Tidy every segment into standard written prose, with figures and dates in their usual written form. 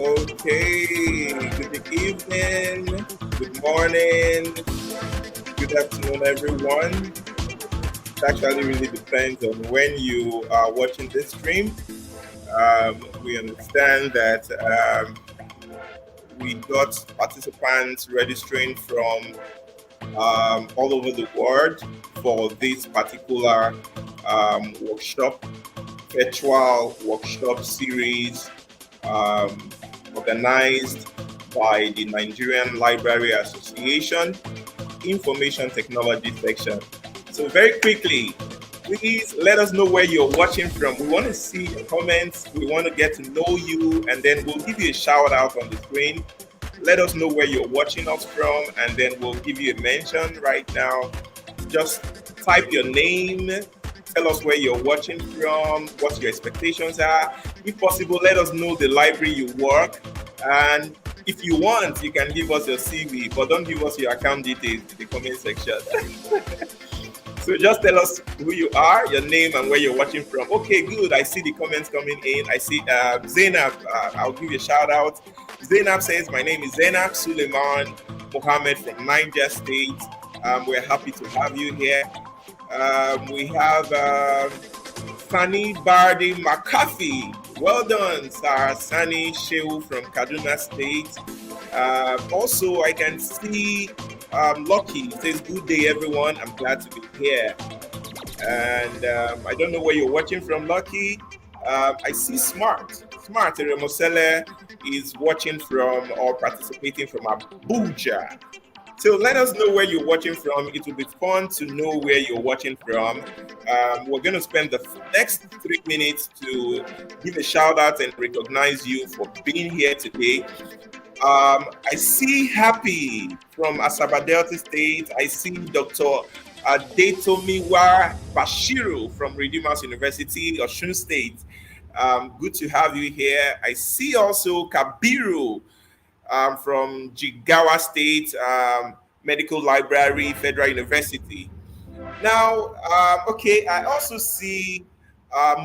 Okay, good evening, good morning, good afternoon, everyone. It actually really depends on when you are watching this stream. We understand that we got participants registering from all over the world for this particular workshop, virtual workshop series um, organized by the Nigerian Library Association, Information Technology Section. So very quickly, please let us know where you're watching from. We want to see your comments. We want to get to know you, and then we'll give you a shout out on the screen. Let us know where you're watching us from, and then we'll give you a mention right now. Just type your name, tell us where you're watching from, what your expectations are. If possible, let us know the library you work. And if you want, you can give us your CV, but don't give us your account details in the comment section. So just tell us who you are, your name, and where you're watching from. Okay, good. I see the comments coming in. I see Zainab. I'll give you a shout out. Zainab says, my name is Zainab Suleiman Mohammed from Niger State. We're happy to have you here. We have Sani Bardi McCarthy. Well done, Sir Sani Shehu from Kaduna State. Also, I can see Lucky says, good day, everyone. I'm glad to be here. And I don't know where you're watching from, Lucky. I see Smart Remosele is watching from or participating from Abuja. So let us know where you're watching from. It will be fun to know where you're watching from. We're going to spend the next 3 minutes to give a shout out and recognize you for being here today. I see Happy from Asaba Delta State. I see Dr. Adetomiwa Bashiru from Redeemers University, Osun State. Good to have you here. I see also Kabiru from Jigawa State Medical Library, Federal University. Now, okay, I also see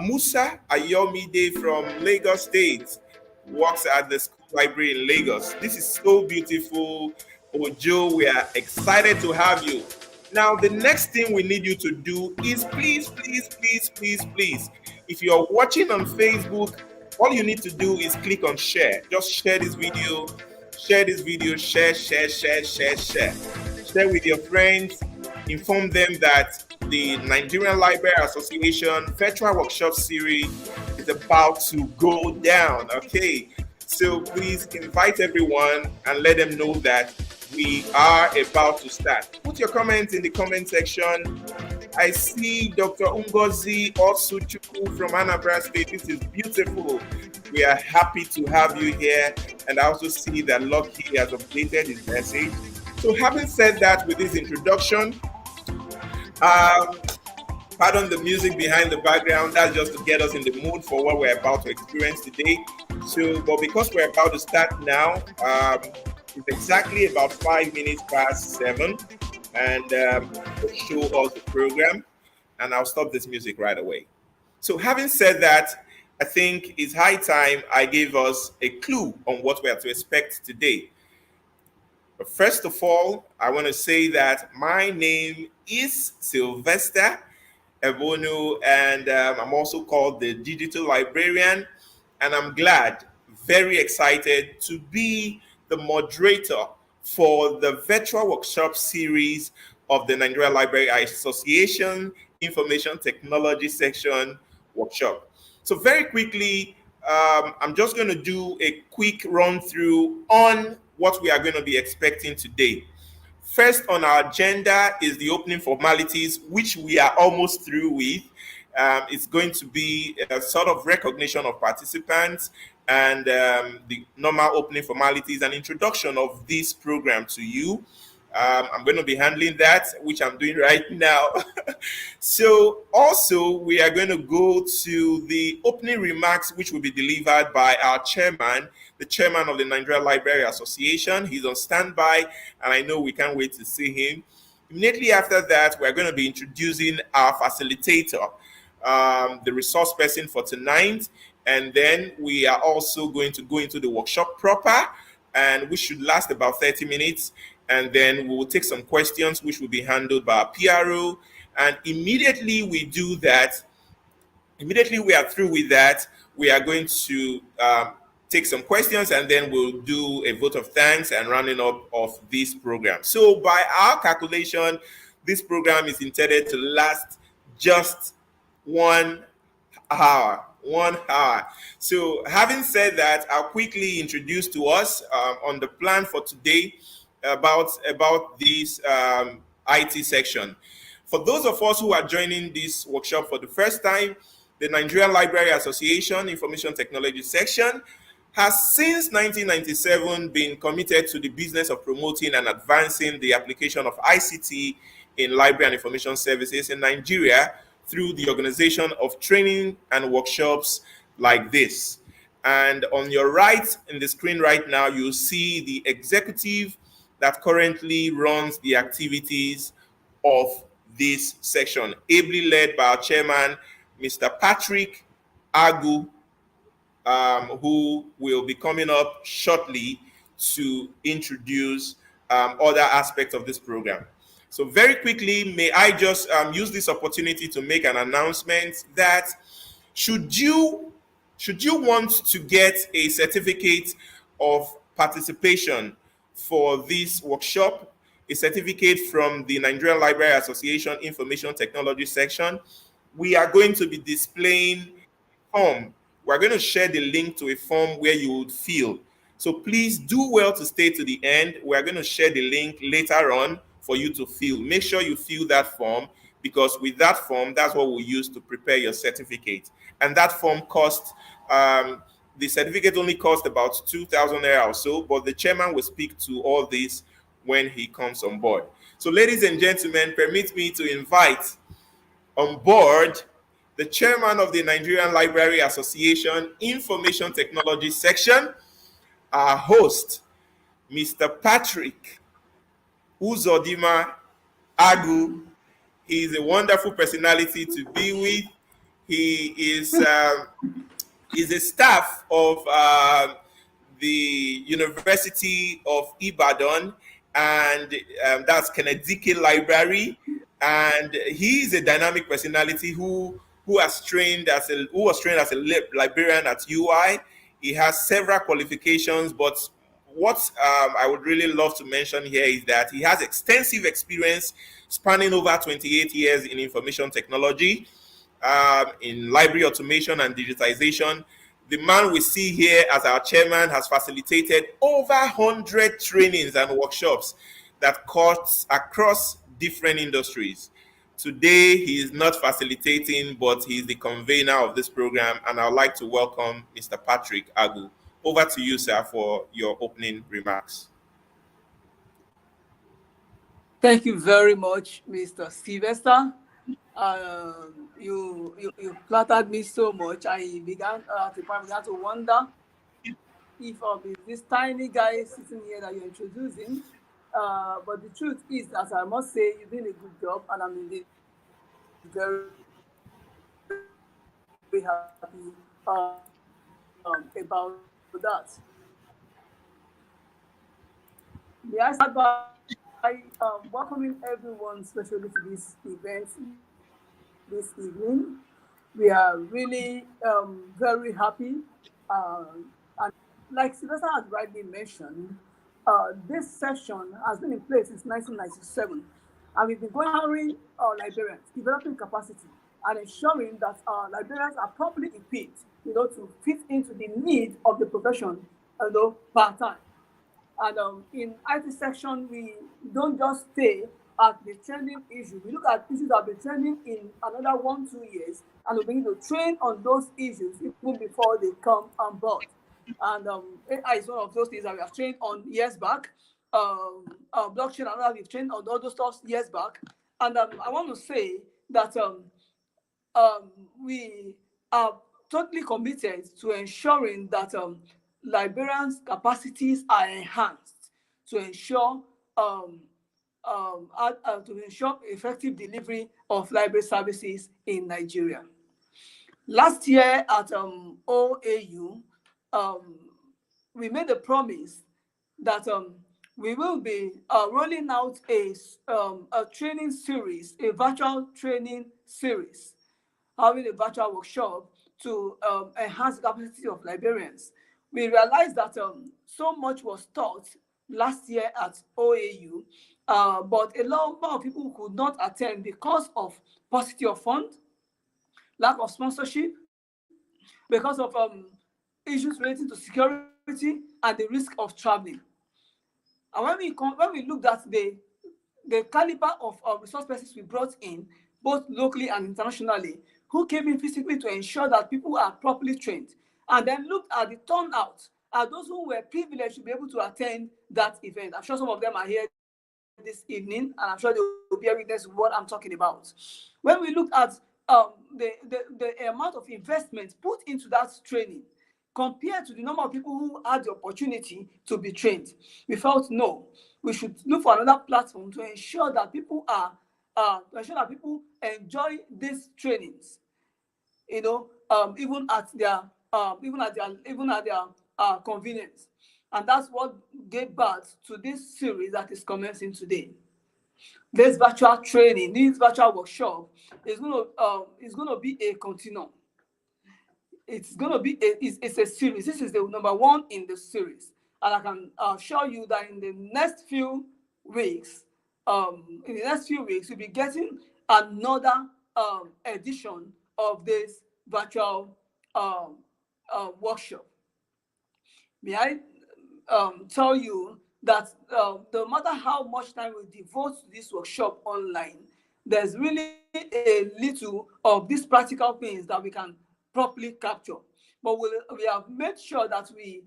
Musa Ayomide from Lagos State, works at the school library in Lagos. This is so beautiful. Ojo, we are excited to have you. Now, the next thing we need you to do is please, if you're watching on Facebook, all you need to do is click on share. Just share this video, share. Share with your friends, inform them that the Nigerian Library Association Virtual Workshop Series is about to go down. Okay, so please invite everyone and let them know that we are about to start. Put your comments in the comment section. I see Dr. Ungozi Osuchukwu from Anambra State. This is beautiful. We are happy to have you here. And I also see that Lucky has updated his message. So having said that, with this introduction, pardon the music behind the background, that's just to get us in the mood for what we're about to experience today. So, but because we're about to start now, it's exactly about 5 minutes past 7, and we'll show us the program, and I'll stop this music right away. So having said that, I think it's high time I gave us a clue on what we are to expect today. But first of all, I want to say that my name is Sylvester Ebono, and I'm also called the Digital Librarian, and I'm glad, very excited to be the moderator for the virtual workshop series of the Nigerian Library Association Information Technology Section workshop. So very quickly, I'm just going to do a quick run through on what we are going to be expecting today. First on our agenda is the opening formalities, which we are almost through with. It's going to be a sort of recognition of participants and the normal opening formalities and introduction of this program to you. I'm going to be handling that, which I'm doing right now. So also, we are going to go to the opening remarks, which will be delivered by our chairman, the chairman of the Nigerian Library Association. He's on standby, and I know we can't wait to see him. Immediately after that, we're going to be introducing our facilitator, the resource person for tonight, And then we are also going to go into the workshop proper, and we should last about 30 minutes. And then we will take some questions, which will be handled by our PRO. And immediately we are through with that, we are going to take some questions, and then we'll do a vote of thanks and rounding up of this program. So by our calculation, this program is intended to last just 1 hour. 1 hour. So having said that, I'll quickly introduce to us on the plan for today about this IT section. For those of us who are joining this workshop for the first time, the Nigerian Library Association Information Technology Section has since 1997 been committed to the business of promoting and advancing the application of ICT in library and information services in Nigeria through the organization of training and workshops like this. And on your right in the screen right now, you'll see the executive that currently runs the activities of this section, ably led by our chairman, Mr. Patrick Agu, who will be coming up shortly to introduce other aspects of this program. So very quickly, may I just use this opportunity to make an announcement that should you want to get a certificate of participation for this workshop, a certificate from the Nigerian Library Association Information Technology Section, we are going to be displaying a form. We're going to share the link to a form where you would fill. So please do well to stay to the end. We're going to share the link later on for you to fill. Make sure you fill that form, because with that form, that's what we'll use to prepare your certificate. And that form costs, the certificate only costs about 2,000 naira or so, but the chairman will speak to all this when he comes on board. So ladies and gentlemen, permit me to invite on board the chairman of the Nigerian Library Association Information Technology Section, our host, Mr. Patrick Uzodima Agu. He is a wonderful personality to be with. He is a staff of the University of Ibadan, and that's Kennedy Library. And he is a dynamic personality who was trained as a librarian at UI. He has several qualifications, but what I would really love to mention here is that he has extensive experience spanning over 28 years in information technology, in library automation and digitization. The man we see here as our chairman has facilitated over 100 trainings and workshops that cuts across different industries. Today, he is not facilitating, but he is the convener of this program, and I'd like to welcome Mr. Patrick Agu. Over to you, sir, for your opening remarks. Thank you very much, Mr. Sylvester. You flattered me so much. I began to wonder if this tiny guy sitting here that you're introducing. But the truth is that I must say you're doing a good job, and I'm indeed very happy about that. May I start by welcoming everyone, especially to this event this evening. We are really very happy. And like Sylvester has rightly mentioned, this session has been in place since 1997. And we've been empowering librarians, developing capacity, and ensuring that our librarians are properly equipped, to fit into the need of the profession, part-time. And in IT section, we don't just stay at the training issue. We look at issues that have been training in another 1-2 years, and we begin to train on those issues even before they come on board. And AI is one of those things that we have trained on years back. Blockchain and other, we've trained on all those stuff years back. And I want to say that we are totally committed to ensuring that librarians' capacities are enhanced to ensure effective delivery of library services in Nigeria. Last year at OAU, um, we made a promise that we will be rolling out a training series, a virtual training series, having a virtual workshop to enhance the capacity of librarians. We realized that so much was taught last year at OAU, but a lot of people could not attend because of paucity of funds, lack of sponsorship, because of issues relating to security and the risk of traveling. And when we looked at the caliber of resource persons we brought in, both locally and internationally, who came in physically to ensure that people are properly trained, and then looked at the turnout, at those who were privileged to be able to attend that event. I'm sure some of them are here this evening, and I'm sure they will bear witness to what I'm talking about. When we looked at the amount of investment put into that training, compared to the number of people who had the opportunity to be trained, we felt no, we should look for another platform to ensure that people enjoy these trainings, even at their convenience. And that's what gave birth to this series that is commencing today. This virtual training, this virtual workshop is going to be a continuum. It's going to be it's a series. This is the number one in the series, and I can assure you that in the next few weeks, we'll be getting another edition of this virtual um, workshop. May I tell you that no matter how much time we devote to this workshop online, there's really a little of these practical things that we can properly capture. But we have made sure that we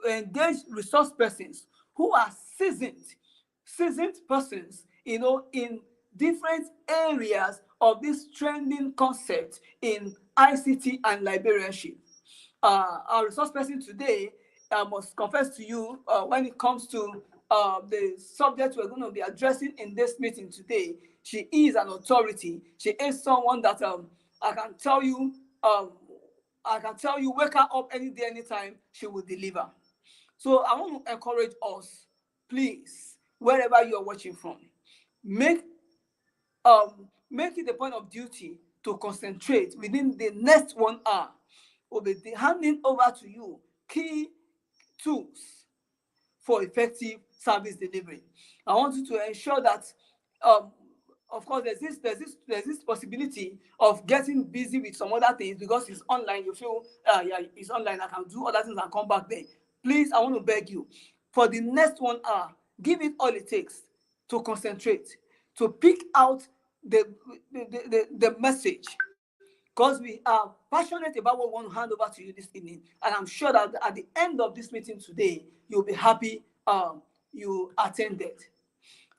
engage resource persons who are seasoned persons, in different areas of this trending concept in ICT and librarianship. Our resource person today, I must confess to you, when it comes to the subject we're going to be addressing in this meeting today, she is an authority. She is someone that I can tell you, um, wake her up any day, anytime, she will deliver. So I want to encourage us, please, wherever you are watching from, make make it a point of duty to concentrate within the next 1 hour. We'll be handing over to you key tools for effective service delivery. I want you to ensure that, um, of course, there's this possibility of getting busy with some other things because it's online. You feel, yeah, it's online. I can do other things and come back there. Please, I want to beg you, for the next 1 hour, give it all it takes to concentrate, to pick out the message, because we are passionate about what we want to hand over to you this evening. And I'm sure that at the end of this meeting today, you'll be happy you attended.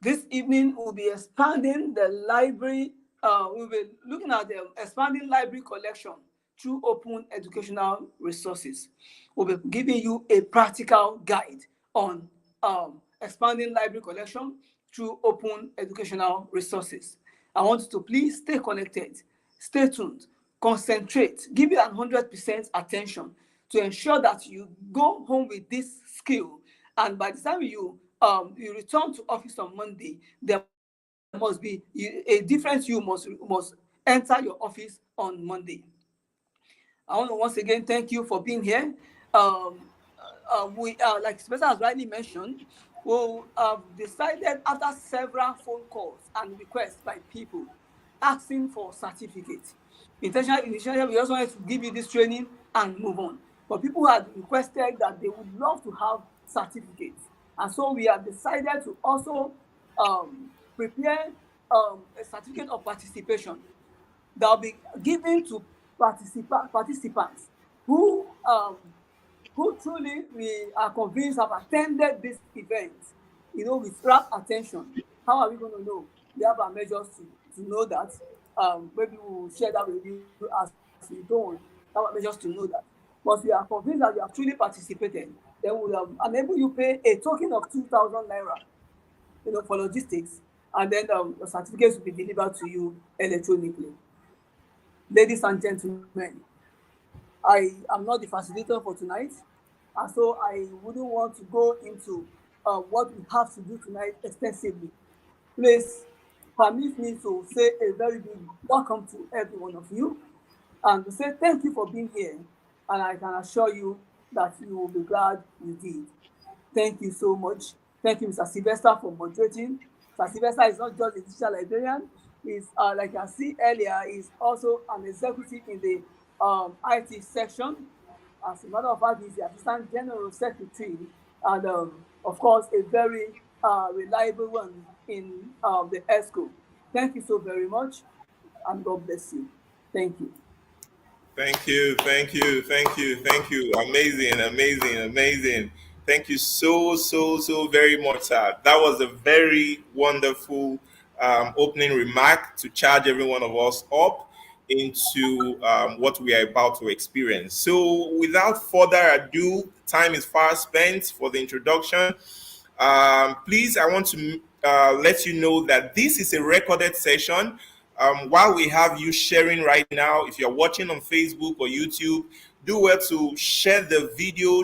This evening, we'll be expanding the library. We'll be looking at the expanding library collection through open educational resources. We'll be giving you a practical guide on expanding library collection through open educational resources. I want you to please stay connected, stay tuned, concentrate, give it 100% attention to ensure that you go home with this skill. And by the time you return to office on Monday, there must be a difference. You must enter your office on Monday. I want to once again thank you for being here. Um, like Spencer has rightly mentioned, we have decided after several phone calls and requests by people asking for certificates. Initially, we just wanted to give you this training and move on. But people had requested that they would love to have certificates. And so we have decided to also prepare a certificate of participation that will be given to participants who truly we are convinced have attended this event, with rapt attention. How are we going to know? We have our measures to know that. Maybe we will share that with you as we go on. Have our measures to know that. But we are convinced that you have truly participated. Then we will enable you pay a token of 2,000 naira, for logistics, and then the certificates will be delivered to you electronically. Ladies and gentlemen, I am not the facilitator for tonight, and so I wouldn't want to go into what we have to do tonight extensively. Please permit me to say a very big welcome to every one of you and to say thank you for being here. And I can assure you that you will be glad you did. Thank you so much. Thank you, Mr. Sylvester, for moderating. Mr. Sylvester is not just a digital librarian, he's, like I see earlier, he's also an executive in the IT section. As a matter of fact, he's the Assistant General Secretary and, of course, a very reliable one in the ESCO. Thank you so very much, and God bless you. Thank you. Thank you, thank you, thank you, thank you. Amazing, amazing, amazing. Thank you so very much, sir. That was a very wonderful opening remark to charge every one of us up into what we are about to experience. So, without further ado, time is far spent for the introduction. Please, I want to let you know that this is a recorded session. While we have you sharing right now, if you're watching on Facebook or YouTube, do well to share the video.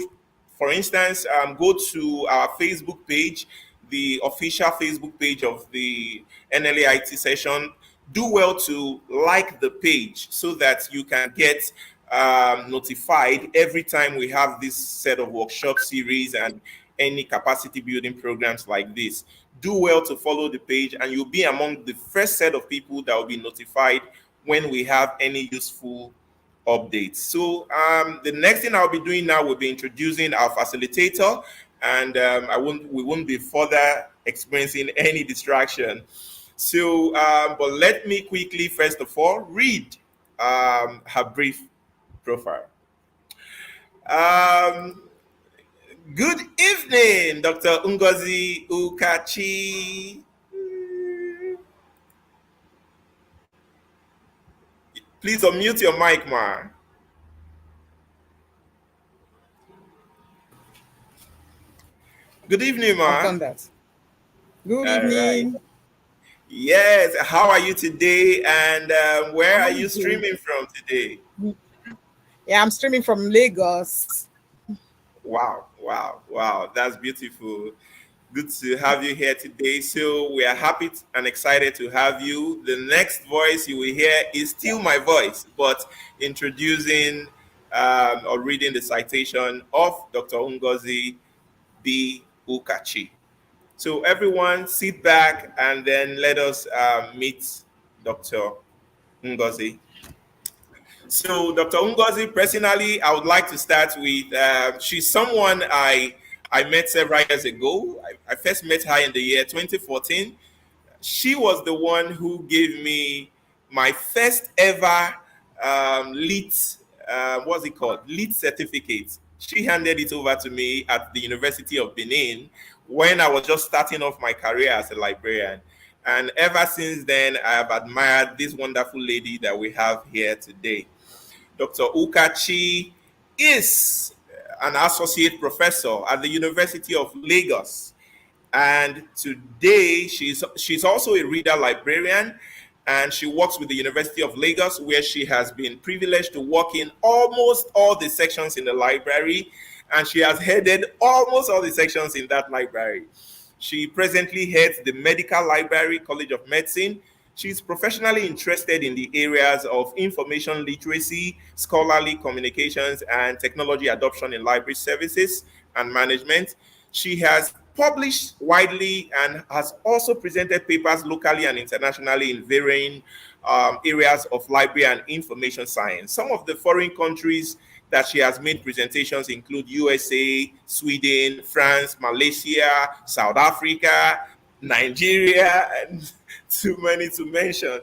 For instance, go to our Facebook page, the official Facebook page of the NLA IT session. Do well to like the page so that you can get notified every time we have this set of workshop series and any capacity building programs like this. Do well to follow the page, and you'll be among the first set of people that will be notified when we have any useful updates. So the next thing I'll be doing now will be introducing our facilitator, and we won't be further experiencing any distraction. So, but let me quickly, first of all, read her brief profile. Um, Good evening, Dr. Ngozi Ukachi. Please unmute your mic, ma. Good evening, I've ma. done that. Good All right. evening. Yes, how are you today? And where are I'm you good. streaming from today? Yeah, I'm streaming from Lagos. Wow, wow, wow. That's beautiful. Good to have you here today. So we are happy and excited to have you. The next voice you will hear is still my voice, but introducing or reading the citation of Dr. Ngozi B. Ukachi. So everyone sit back and then let us meet Dr. Ngozi. So, Dr. Ngozi, personally, I would like to start with she's someone I met several years ago. I first met her in the year 2014. She was the one who gave me my first ever LEET, what's it called? LEET certificate. She handed it over to me at the University of Benin when I was just starting off my career as a librarian. And ever since then, I have admired this wonderful lady that we have here today. Dr. Ukachi is an associate professor at the University of Lagos. And today she's also a reader librarian, and she works with the University of Lagos, where she has been privileged to work in almost all the sections in the library, and she has headed almost all the sections in that library. She presently heads the Medical Library, College of Medicine. She's professionally interested in the areas of information literacy, scholarly communications, and technology adoption in library services and management. She has published widely and has also presented papers locally and internationally in varying areas of library and information science. Some of the foreign countries that she has made presentations include USA, Sweden, France, Malaysia, South Africa, Nigeria, and too many to mention.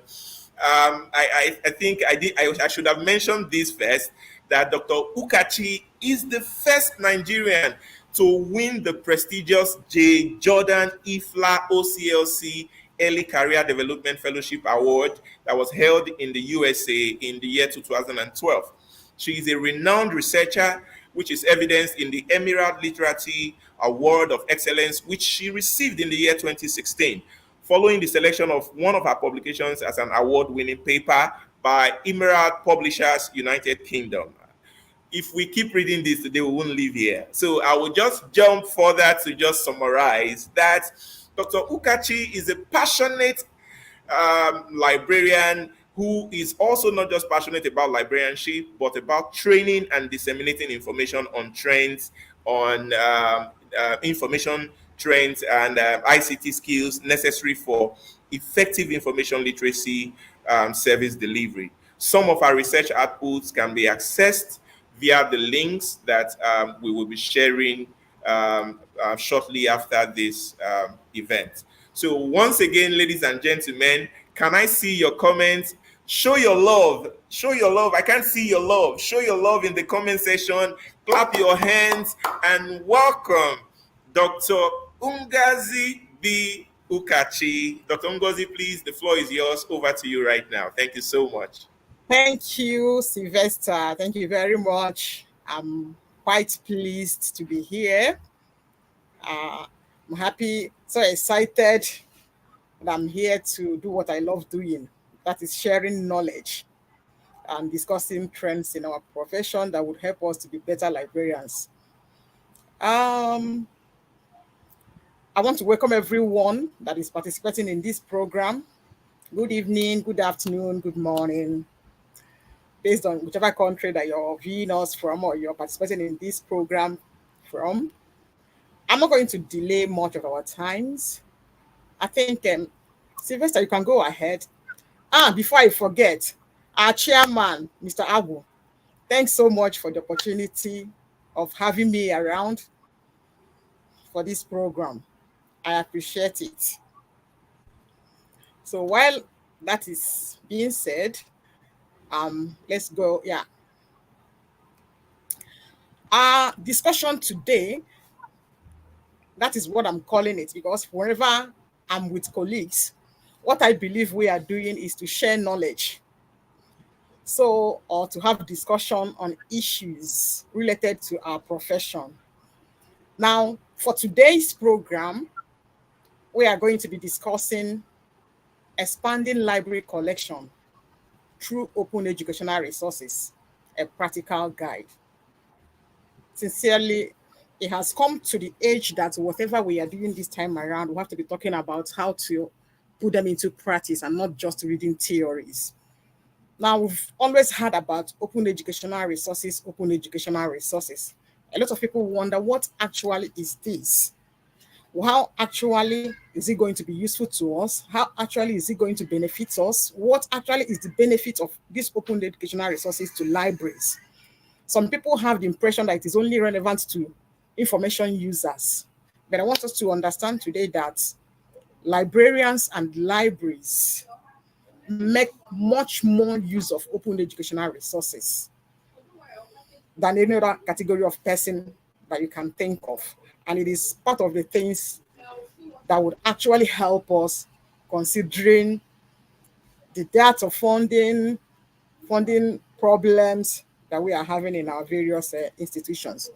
I think I should have mentioned this first, that Dr. Ukachi is the first Nigerian to win the prestigious J. Jordan Ifla OCLC Early Career Development Fellowship Award that was held in the USA in the year 2012. She is a renowned researcher, which is evidenced in the Emerald Literary Award of Excellence, which she received in the year 2016, following the selection of one of her publications as an award-winning paper by Emerald Publishers, United Kingdom. If we keep reading this today, we won't leave here. So I will just jump further to just summarize that Dr. Ukachi is a passionate librarian who is also not just passionate about librarianship, but about training and disseminating information on trends, on information trends and ICT skills necessary for effective information literacy service delivery. Some of our research outputs can be accessed via the links that we will be sharing shortly after this event. So once again, ladies and gentlemen, can I see your comments? Show your love. Show your love. I can't see your love. Show your love in the comment section. Clap your hands and welcome Dr. Ungazi B. Ukachi. Dr. Ungazi, please, the floor is yours. Over to you right now. Thank you so much. Thank you, Sylvester. Thank you very much. I'm quite pleased to be here. I'm happy, so excited that I'm here to do what I love doing. That is sharing knowledge and discussing trends in our profession that would help us to be better librarians. I want to welcome everyone that is participating in this program. Good evening, good afternoon, good morning, based on whichever country that you're viewing us from or you're participating in this program from. I'm not going to delay much of our times. I think, Sylvester, you can go ahead. Before I forget, our chairman, Mr. Abu, thanks so much for the opportunity of having me around for this program. I appreciate it. So while that is being said, let's go. Yeah. Our discussion today, that is what I'm calling it, because whenever I'm with colleagues, what I believe we are doing is to share knowledge. So, or to have discussion on issues related to our profession. Now, for today's program, we are going to be discussing expanding library collection through open educational resources, a practical guide. Sincerely, it has come to the age that whatever we are doing this time around, we have to be talking about how to put them into practice and not just reading theories. Now, we've always heard about open educational resources, open educational resources. A lot of people wonder, what actually is this? How actually is it going to be useful to us? How actually is it going to benefit us? What actually is the benefit of these open educational resources to libraries? Some people have the impression that it is only relevant to information users. But I want us to understand today that librarians and libraries make much more use of open educational resources than any other category of person that you can think of. And it is part of the things that would actually help us, considering the depth of funding problems that we are having in our various institutions.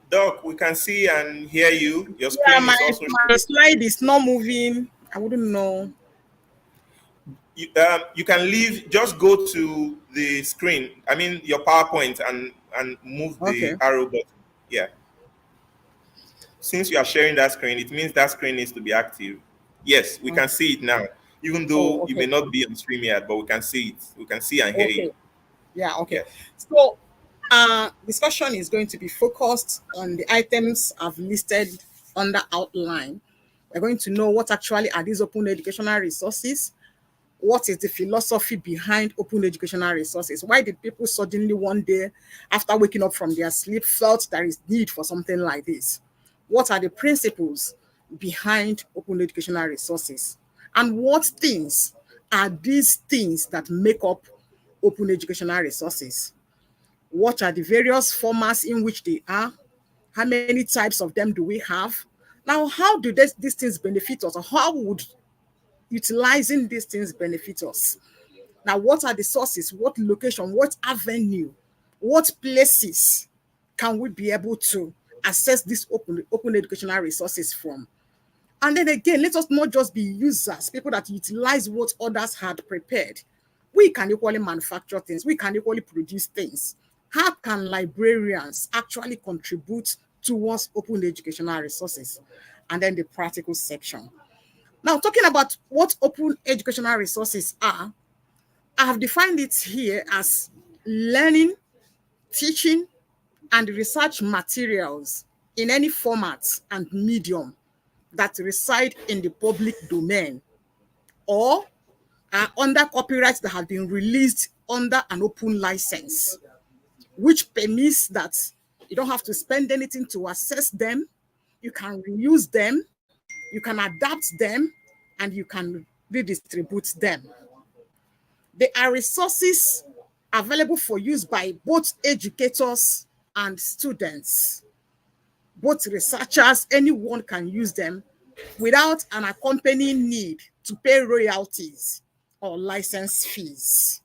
Doc, we can see and hear you. Your Yeah, screen is also my slide is not moving. I wouldn't know. you can leave, just go to the screen, I mean your PowerPoint, and move the Okay. arrow button. Yeah, since you are sharing that screen, it means that screen needs to be active. Yes, we can see it now, even though Oh, you may okay. not be on stream yet, but we can see it, we can see and hear you. Okay. Yeah, okay. Yes. So discussion is going to be focused on the items I've listed under outline. We're going to know what actually are these open educational resources. What is the philosophy behind open educational resources? Why did people suddenly one day, after waking up from their sleep, felt there is need for something like this? What are the principles behind open educational resources? And what things are these things that make up open educational resources? What are the various formats in which they are? How many types of them do we have? Now, how do these things benefit us? Or how would utilizing these things benefit us? Now, what are the sources? What location? What avenue? What places can we be able to access these open educational resources from? And then again, let us not just be users, people that utilize what others had prepared. We can equally manufacture things. We can equally produce things. How can librarians actually contribute towards open educational resources? And then the practical section. Now, talking about what open educational resources are, I have defined it here as learning, teaching, and research materials in any format and medium that reside in the public domain or are under copyrights that have been released under an open license, which permits that you don't have to spend anything to access them. You can reuse them, you can adapt them, and you can redistribute them. They are resources available for use by both educators and students. Both researchers, anyone can use them without an accompanying need to pay royalties or license fees.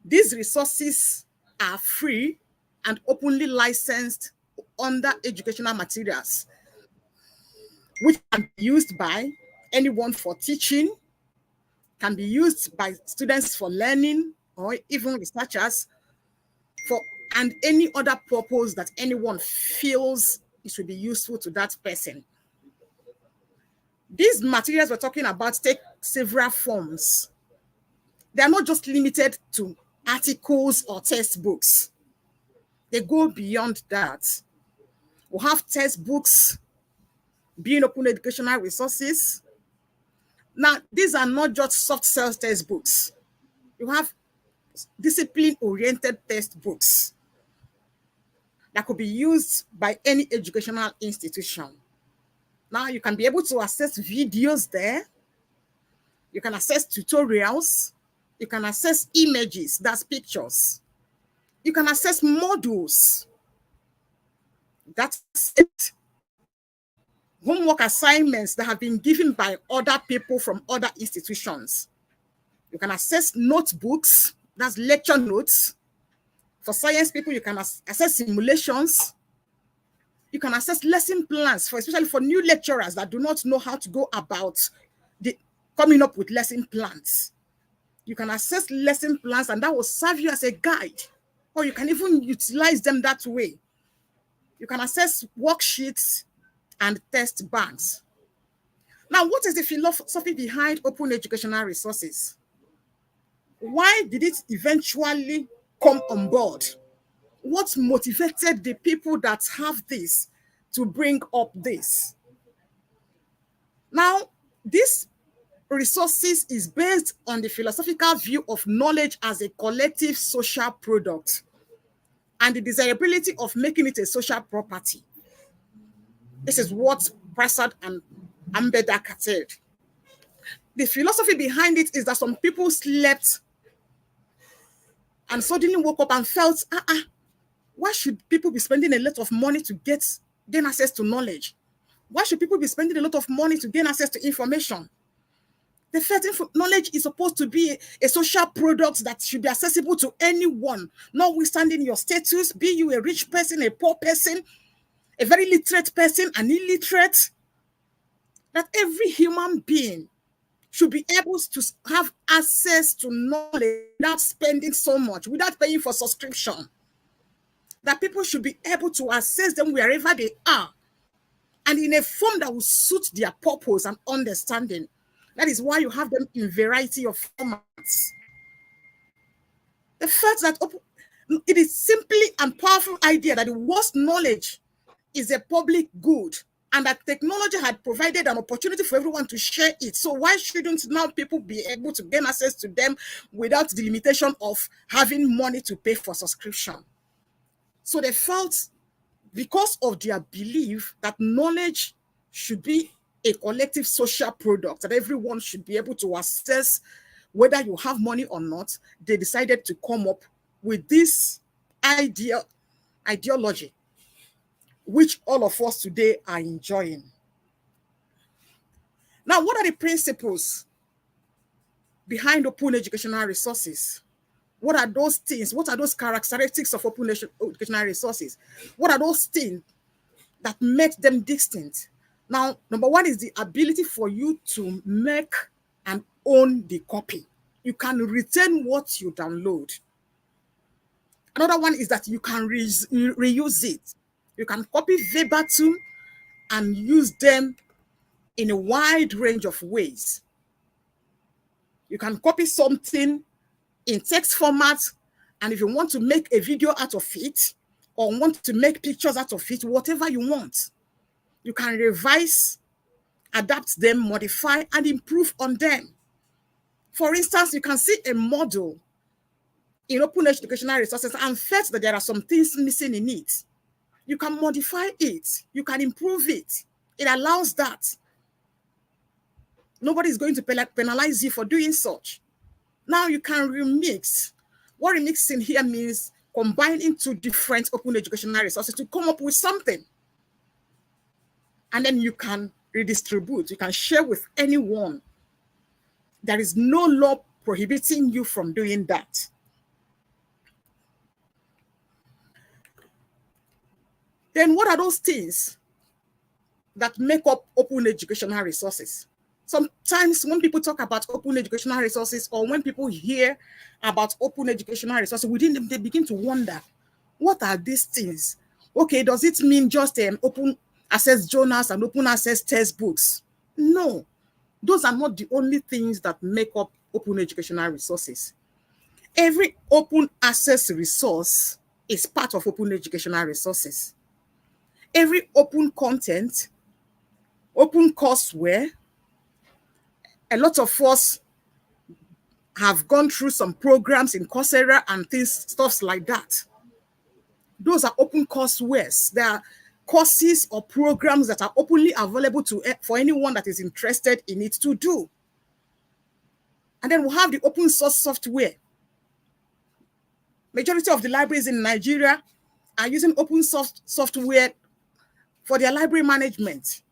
These resources are free and openly licensed under educational materials, which can be used by anyone for teaching, can be used by students for learning, or even researchers for and any other purpose that anyone feels it should be useful to that person. These materials we're talking about take several forms. They are not just limited to articles or textbooks. They go beyond that. We have textbooks being open educational resources. Now, these are not just soft sales textbooks. You have discipline-oriented textbooks that could be used by any educational institution. Now, you can be able to access videos there. You can access tutorials. You can access images, that's pictures. You can access modules. That's it. Homework assignments that have been given by other people from other institutions. You can access notebooks, that's lecture notes. For science people, you can access simulations. You can access lesson plans, especially for new lecturers that do not know how to go about coming up with lesson plans. You can access lesson plans, and that will serve you as a guide, or you can even utilize them that way. You can access worksheets and test banks. Now, what is the philosophy behind open educational resources? Why did it eventually come on board? What motivated the people that have this to bring up this? Now, this resources is based on the philosophical view of knowledge as a collective social product and the desirability of making it a social property. This is what Prasad and Ambedkar said. The philosophy behind it is that some people slept and suddenly woke up and felt, why should people be spending a lot of money to gain access to knowledge? Why should people be spending a lot of money to gain access to information? The fact knowledge is supposed to be a social product that should be accessible to anyone, notwithstanding your status, be you a rich person, a poor person, a very literate person, an illiterate, that every human being should be able to have access to knowledge without spending so much, without paying for subscription. That people should be able to access them wherever they are and in a form that will suit their purpose and understanding. That is why you have them in variety of formats. The fact that it is simply a powerful idea that the worst knowledge is a public good and that technology had provided an opportunity for everyone to share it. So why shouldn't now people be able to gain access to them without the limitation of having money to pay for subscription? So they felt because of their belief that knowledge should be a collective social product that everyone should be able to access whether you have money or not, they decided to come up with this ideology, which all of us today are enjoying. Now, what are the principles behind open educational resources? What are those things? What are those characteristics of open educational resources? What are those things that make them distinct? Now, number one is the ability for you to make and own the copy. You can retain what you download. Another one is that you can reuse it. You can copy verbatim and use them in a wide range of ways. You can copy something in text format, and if you want to make a video out of it or want to make pictures out of it, whatever you want, you can revise, adapt them, modify, and improve on them. For instance, you can see a model in open educational resources and felt that there are some things missing in it. You can modify it. You can improve it. It allows that. Nobody is going to penalize you for doing such. Now you can remix. What remixing here means combining two different open educational resources to come up with something. And then you can redistribute. You can share with anyone. There is no law prohibiting you from doing that. Then what are those things that make up open educational resources? Sometimes when people talk about open educational resources or when people hear about open educational resources, within them, they begin to wonder, what are these things? Okay, does it mean just open access journals and open access textbooks? No, those are not the only things that make up open educational resources. Every open access resource is part of open educational resources. Every open content, open courseware, a lot of us have gone through some programs in Coursera and stuff like that. Those are open courseware. They are courses or programs that are openly available for anyone that is interested in it to do. And then we have the open source software. Majority of the libraries in Nigeria are using open source software for their library management.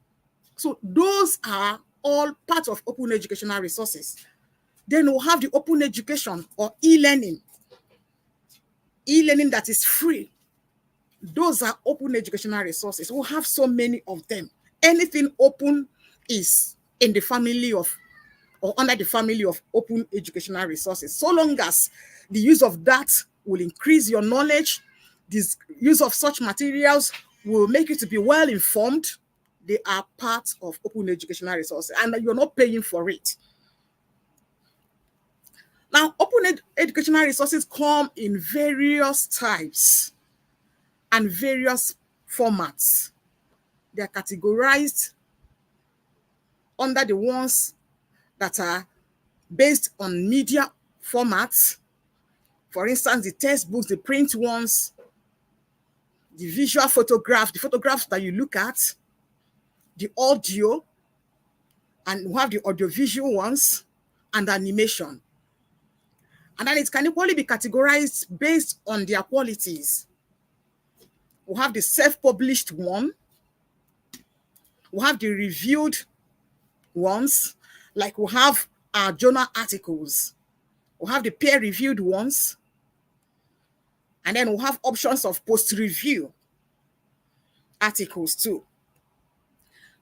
So those are all part of open educational resources. Then we'll have the open education or e-learning. E-learning that is free. Those are open educational resources. We'll have so many of them. Anything open is in the family of or under the family of open educational resources. So long as the use of that will increase your knowledge, this use of such materials will make you to be well informed, they are part of open educational resources and you're not paying for it. Now, open educational resources come in various types and various formats. They are categorized under the ones that are based on media formats. For instance, the textbooks, the print ones, the visual photograph, the photographs that you look at, the audio, and we have the audiovisual ones, and animation. And then it can equally be categorized based on their qualities. We have the self-published one. We have the reviewed ones, like we have our journal articles. We have the peer-reviewed ones. And then we have options of post-review articles too.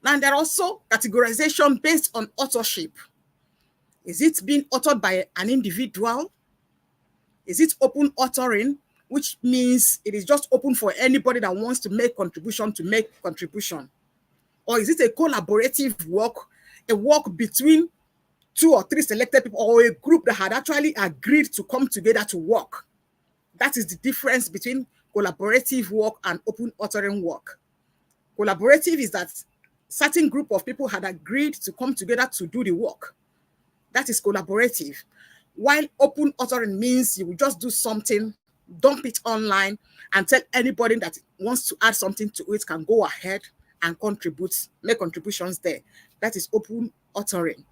Now, there are also categorization based on authorship. Is it being authored by an individual? Is it open authoring, which means it is just open for anybody that wants to make contribution to make contribution? Or is it a collaborative work, a work between 2 or 3 selected people or a group that had actually agreed to come together to work? That is the difference between collaborative work and open authoring work. Collaborative is that certain group of people had agreed to come together to do the work. That is collaborative. While open authoring means you will just do something dump it online, and tell anybody that wants to add something to it can go ahead and contribute, make contributions there. That is open authoring.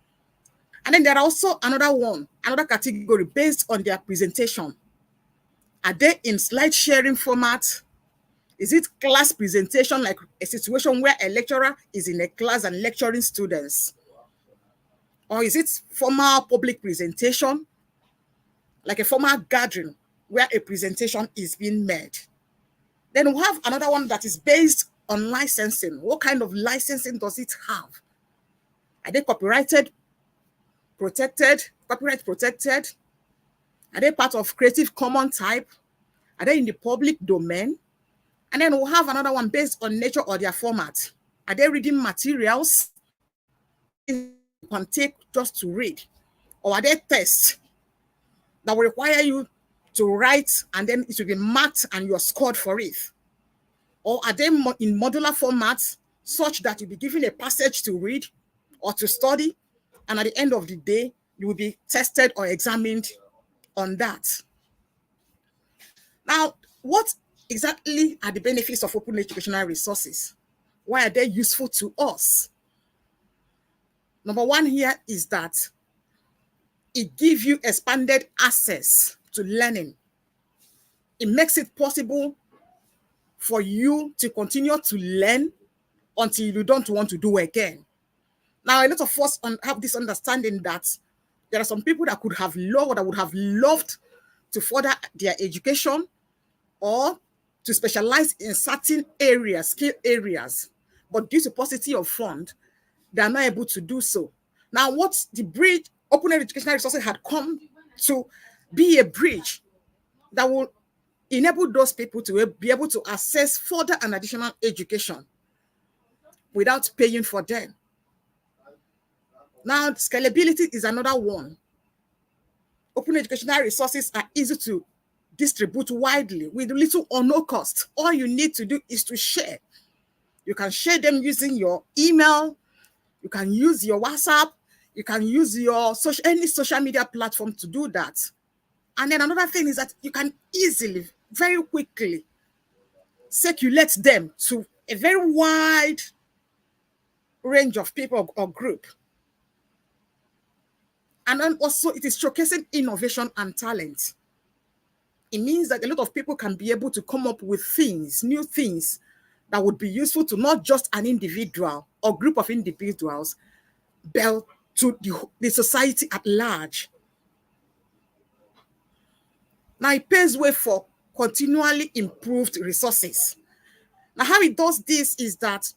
And then there are also another category based on their presentation. Are they in slide sharing format? Is it class presentation, like a situation where a lecturer is in a class and lecturing students? Or is it formal public presentation, like a formal gathering where a presentation is being made? Then we have another one that is based on licensing. What kind of licensing does it have? Are they copyrighted, protected, copyright protected? Are they part of Creative Common type? Are they in the public domain? And then we'll have another one based on nature or their format. Are they reading materials? Things that you can take just to read? Or are they tests that will require you to write and then it will be marked and you're scored for it? Or are they in modular formats such that you'll be given a passage to read or to study, and at the end of the day, you will be tested or examined on that? Now, what exactly are the benefits of open educational resources? Why are they useful to us? Number one here is that it gives you expanded access to learning. It makes it possible for you to continue to learn until you don't want to do again. Now, a lot of us have this understanding that there are some people that would have loved to further their education or to specialize in certain areas, skill areas, but due to paucity of fund, they are not able to do so. Now, what the bridge, open educational resources had come to be a bridge that will enable those people to be able to access further and additional education without paying for them. Now, scalability is another one. Open educational resources are easy to distribute widely with little or no cost. All you need to do is to share. You can share them using your email, you can use your WhatsApp, you can use your any social media platform to do that. And then another thing is that you can easily, very quickly circulate them to a very wide range of people or group. And then also it is showcasing innovation and talent. It means that a lot of people can be able to come up with things, new things that would be useful to not just an individual or group of individuals, but to the society at large. Now it paves way for continually improved resources. Now how it does this is that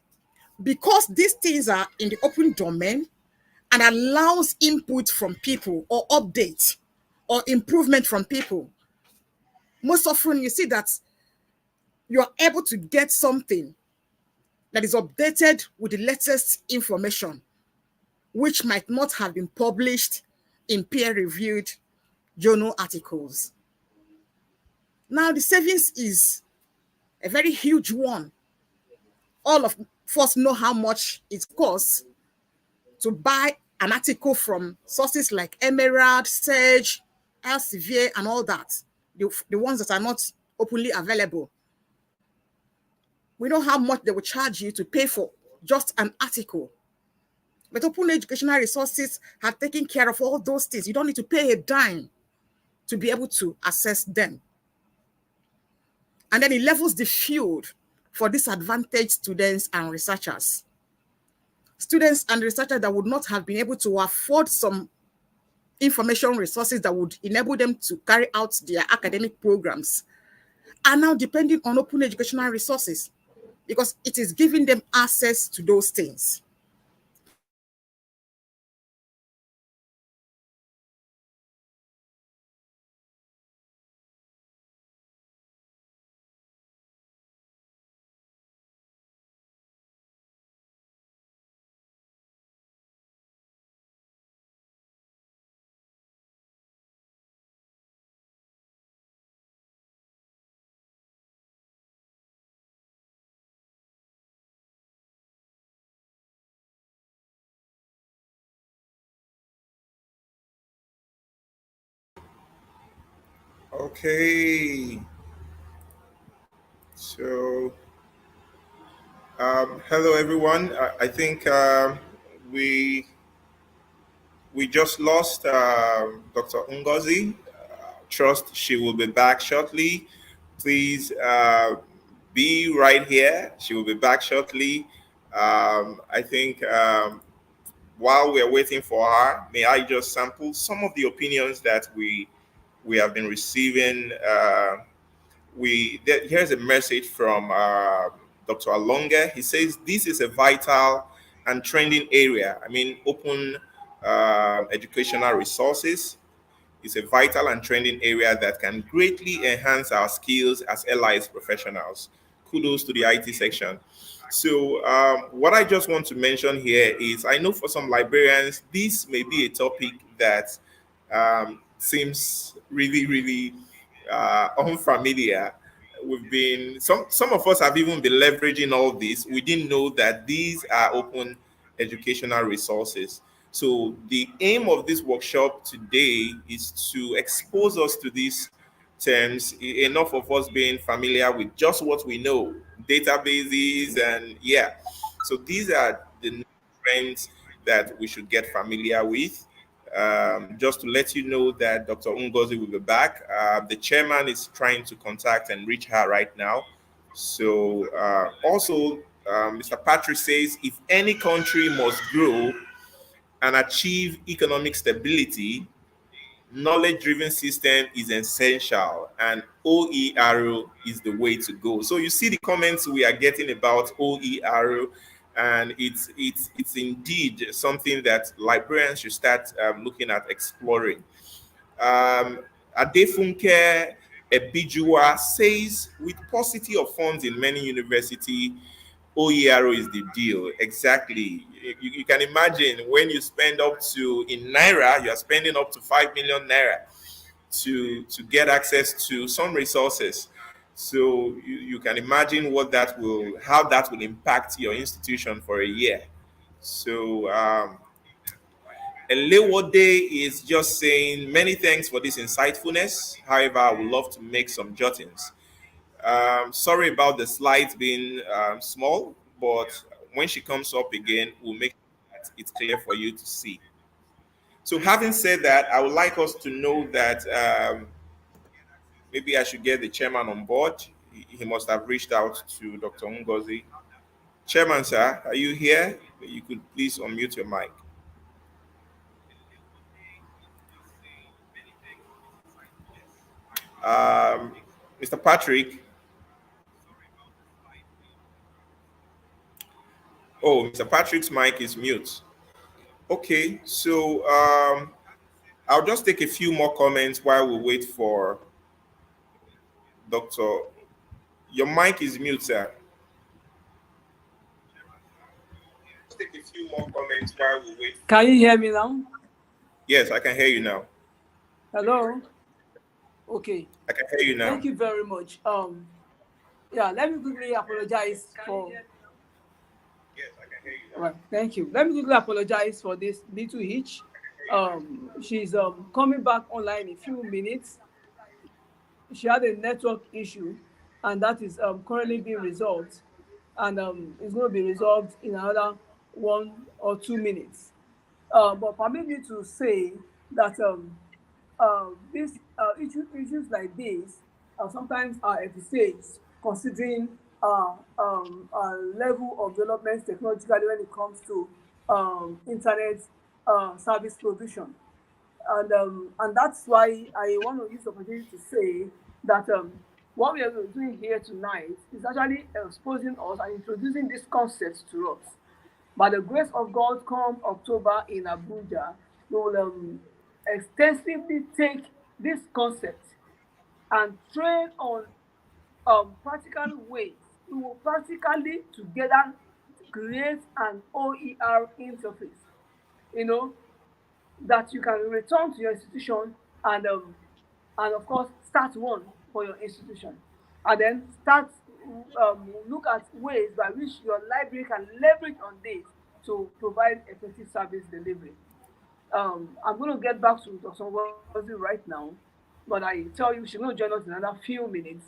because these things are in the open domain and allows input from people or update or improvement from people, most often you see that you're able to get something that is updated with the latest information, which might not have been published in peer-reviewed journal articles. Now, the savings is a very huge one. All of us know how much it costs to buy an article from sources like Emerald, Sage, Elsevier, and all that, the ones that are not openly available. We know how much they will charge you to pay for just an article. But open educational resources have taken care of all those things. You don't need to pay a dime to be able to access them. And then it levels the field for disadvantaged students and researchers. Students and researchers that would not have been able to afford some information resources that would enable them to carry out their academic programs are now depending on open educational resources because it is giving them access to those things. Okay, so hello everyone. I think we we just lost Dr. Ngozi. Trust she will be back shortly. Please be right here. She will be back shortly. I think while we are waiting for her, may I just sample some of the opinions that we have been receiving. Here's a message from Dr. Alonga. He says this is a vital and trending area. I mean, open educational resources is a vital and trending area that can greatly enhance our skills as allies professionals. Kudos to the IT section. So, what I just want to mention here is I know for some librarians, this may be a topic that seems really, really unfamiliar. Some of us have even been leveraging all this. We didn't know that these are open educational resources. So the aim of this workshop today is to expose us to these terms, enough of us being familiar with just what we know, databases, and yeah. So these are the trends that we should get familiar with. Just to let you know that Dr. Ngozi will be back. The chairman is trying to contact and reach her right now. So also, Mr. Patrick says if any country must grow and achieve economic stability, knowledge-driven system is essential, and OER is the way to go. So you see the comments we are getting about OER, and it's indeed something that librarians should start looking at exploring. Um, Adefunke Ebijua says, with paucity of funds in many university, OERO is the deal. Exactly. You can imagine when you spend up to, in Naira, you are spending up to 5 million Naira to get access to some resources. So you can imagine how that will impact your institution for a year. So Elewode is just saying many thanks for this insightfulness. However, I would love to make some jottings. Sorry about the slides being small, but when she comes up again, we'll make sure that it's clear for you to see. So, having said that, I would like us to know that maybe I should get the chairman on board. He must have reached out to Dr. Ngozi. Chairman, sir, are you here? You could please unmute your mic. Mr. Patrick. Oh, Mr. Patrick's mic is mute. Okay, so I'll just take a few more comments while we wait for Doctor. Your mic is mute, sir. Take a few more comments while we wait. Can you hear me now? Yes, I can hear you now. Hello? Okay. I can hear you now. Thank you very much. Yeah, let me quickly apologize for. Yes, I can hear you now. Right, thank you. Let me quickly apologize for this little hitch. She's coming back online in a few minutes. She had a network issue, and that is currently being resolved, and it's going to be resolved in another 1 or 2 minutes. But permit me to say that these issues like this sometimes are at the stage, considering level of development technologically when it comes to internet service provision. And that's why I want to use the opportunity to say that what we are doing here tonight is actually exposing us and introducing these concepts to us. By the grace of God, come October in Abuja, we will extensively take this concept and train on practical ways. We will practically together create an OER interface, you know, that you can return to your institution and of course start one for your institution, and then start look at ways by which your library can leverage on this to provide effective service delivery. I'm going to get back to Dr. Ngozi right now. but I tell you, she's going to join us in another few minutes.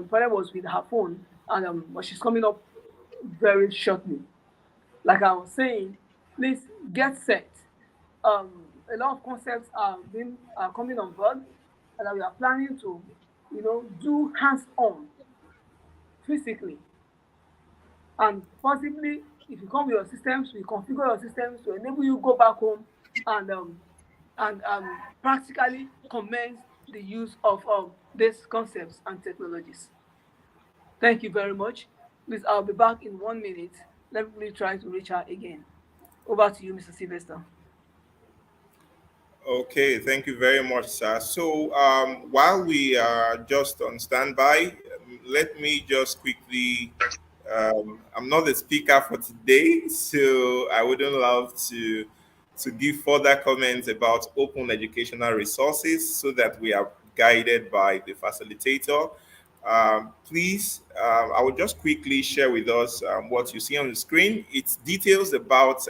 Father was with her phone, and but she's coming up very shortly. Like I was saying, please get set. A lot of concepts are coming on board, and we are planning to, do hands-on physically, and possibly if you come with your systems, we configure your systems to enable you go back home and practically commence the use of these concepts and technologies. Thank you very much. Please, I'll be back in 1 minute. Let me try to reach her again. Over to you, Mr. Sylvester. Okay, thank you very much, sir. So, while we are just on standby, let me just quickly. I'm not the speaker for today, so I wouldn't love to give further comments about open educational resources, so that we are guided by the facilitator. Please, I will just quickly share with us what you see on the screen. It's details about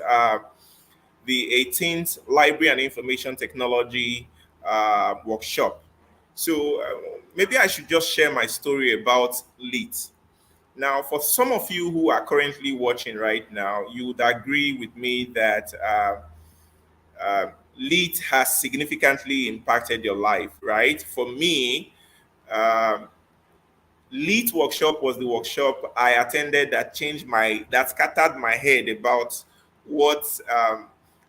the 18th Library and Information Technology workshop. So maybe I should just share my story about LEAT. Now, for some of you who are currently watching right now, you would agree with me that LEAT has significantly impacted your life, right? For me, um, Lead workshop was the workshop I attended that scattered my head about what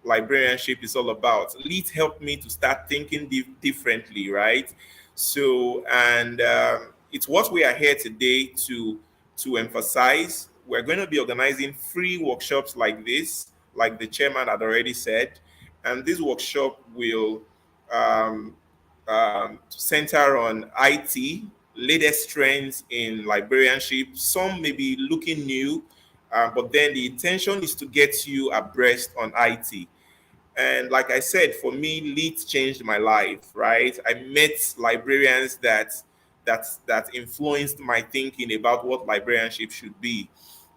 librarianship is all about. Lead helped me to start thinking differently, right? So, and it's what we are here today to emphasize. We're going to be organizing free workshops like this, like the chairman had already said, and this workshop will um, center on IT, latest trends in librarianship. Some may be looking new, but then the intention is to get you abreast on IT. And like I said, for me, Lead changed my life, right? I met librarians that influenced my thinking about what librarianship should be.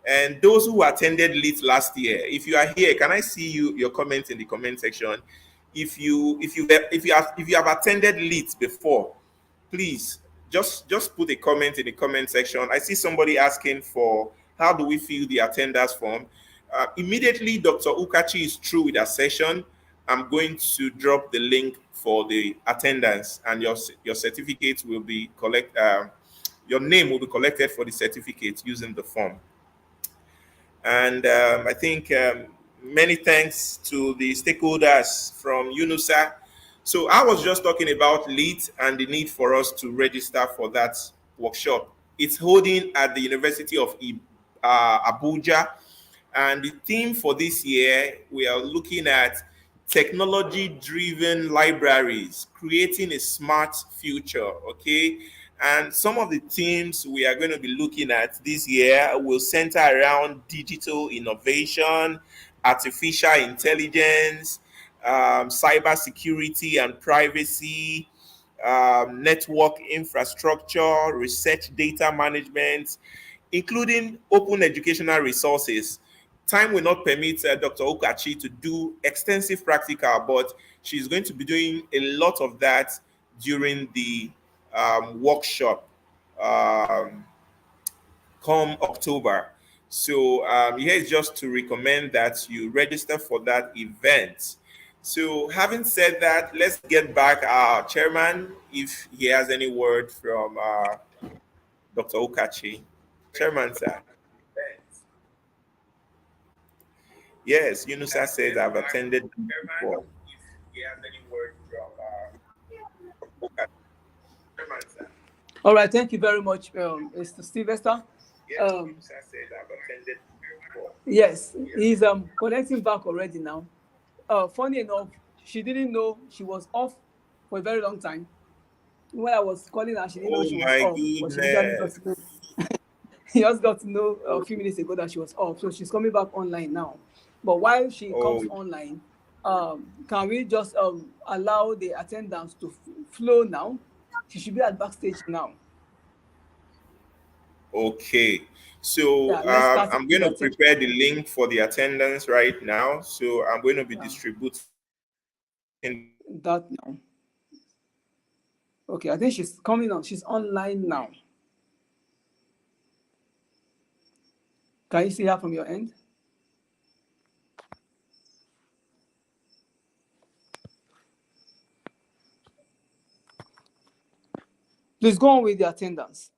And those who attended Lead last year, if you are here, can I see your comments in the comment section? If you have attended Lead before, please just put a comment in the comment section. I see somebody asking for how do we fill the attendance form. Immediately Dr. Ukachi is through with her session, I'm going to drop the link for the attendance, and your certificate will be your name will be collected for the certificate using the form. And I think many thanks to the stakeholders from UNUSA. So I was just talking about LEAD and the need for us to register for that workshop. It's holding at the University of Abuja. And the theme for this year, we are looking at technology-driven libraries, creating a smart future, okay? And some of the themes we are going to be looking at this year will center around digital innovation, artificial intelligence, cyber security and privacy, network infrastructure, research data management, including open educational resources. Time will not permit Dr. Okachi to do extensive practical, but she's going to be doing a lot of that during the workshop come October. So here is just to recommend that you register for that event. So having said that, let's get back our chairman if he has any word from Dr. Okachi. Chairman, sir. Yes, Yunusa says I've attended before. All right, thank you very much, Mr. Sylvester. Yes, he's connecting back already now. Funny enough, she didn't know she was off for a very long time. When I was calling her, she didn't know Oh she was my off, but she usually got goodness. to know. He just got to know a few minutes ago that she was off, so she's coming back online now. But while she comes Oh, online, can we just allow the attendance to flow now? She should be at backstage now. okay. So Yeah, let's start I'm with going the to attendance. prepare the link for the attendance right now. So I'm going to be Yeah, distributing that now. Okay, I think she's coming on. She's online now. Can you see her from your end? Please go on with the attendance.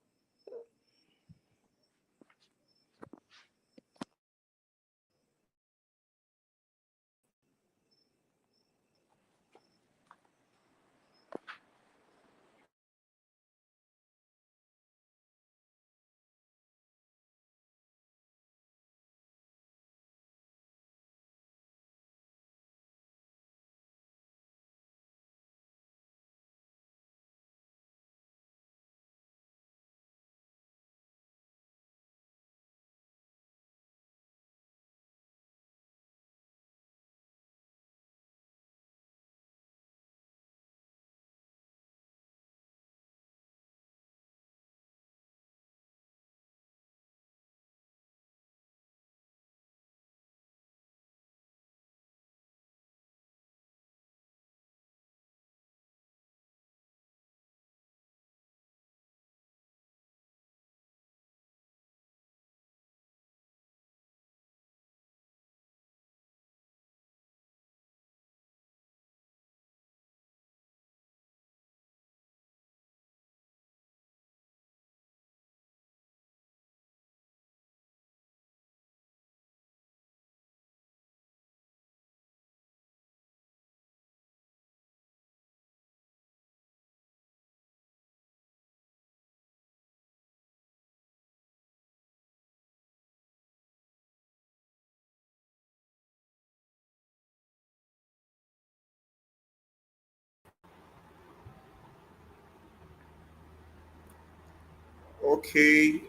Okay,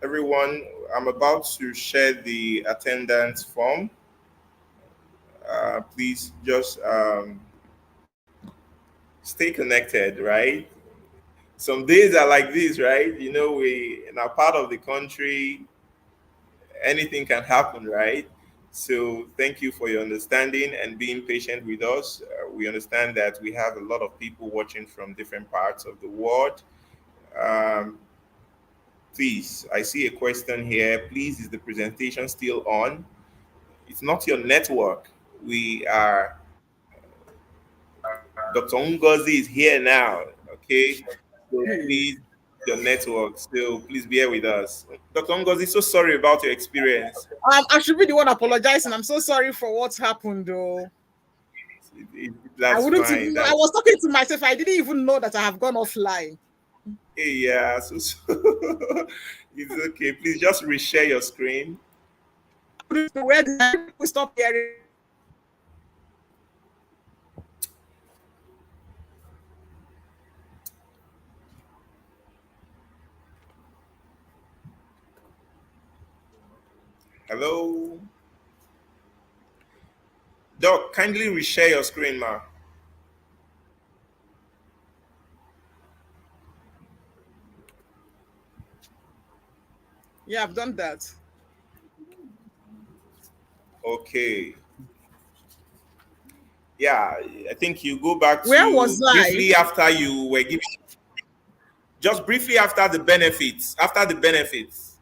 everyone, I'm about to share the attendance form. Please just stay connected, right? Some days are like this, right? You know, we in our part of the country, anything can happen, right? So thank you for your understanding and being patient with us. We understand that we have a lot of people watching from different parts of the world. Um, Please, I see a question here. Please, is the presentation still on? It's not your network. We are, Dr. Ngozi is here now. Okay. So Hey. please, your network still, please bear with us. Dr. Ngozi, so sorry about your experience. I should be the one apologizing. I'm so sorry for what happened, though. I That's wouldn't even fine. know. I was talking to myself. I didn't even know that I have gone offline. Yeah, so it's okay. Please just reshare your screen. Where did we stop hearing? Hello? Doc, kindly reshare your screen, ma. Yeah, I've done that. Okay. Yeah, I think you go back Where was to I? briefly after you were giving, just briefly after the benefits. After the benefits.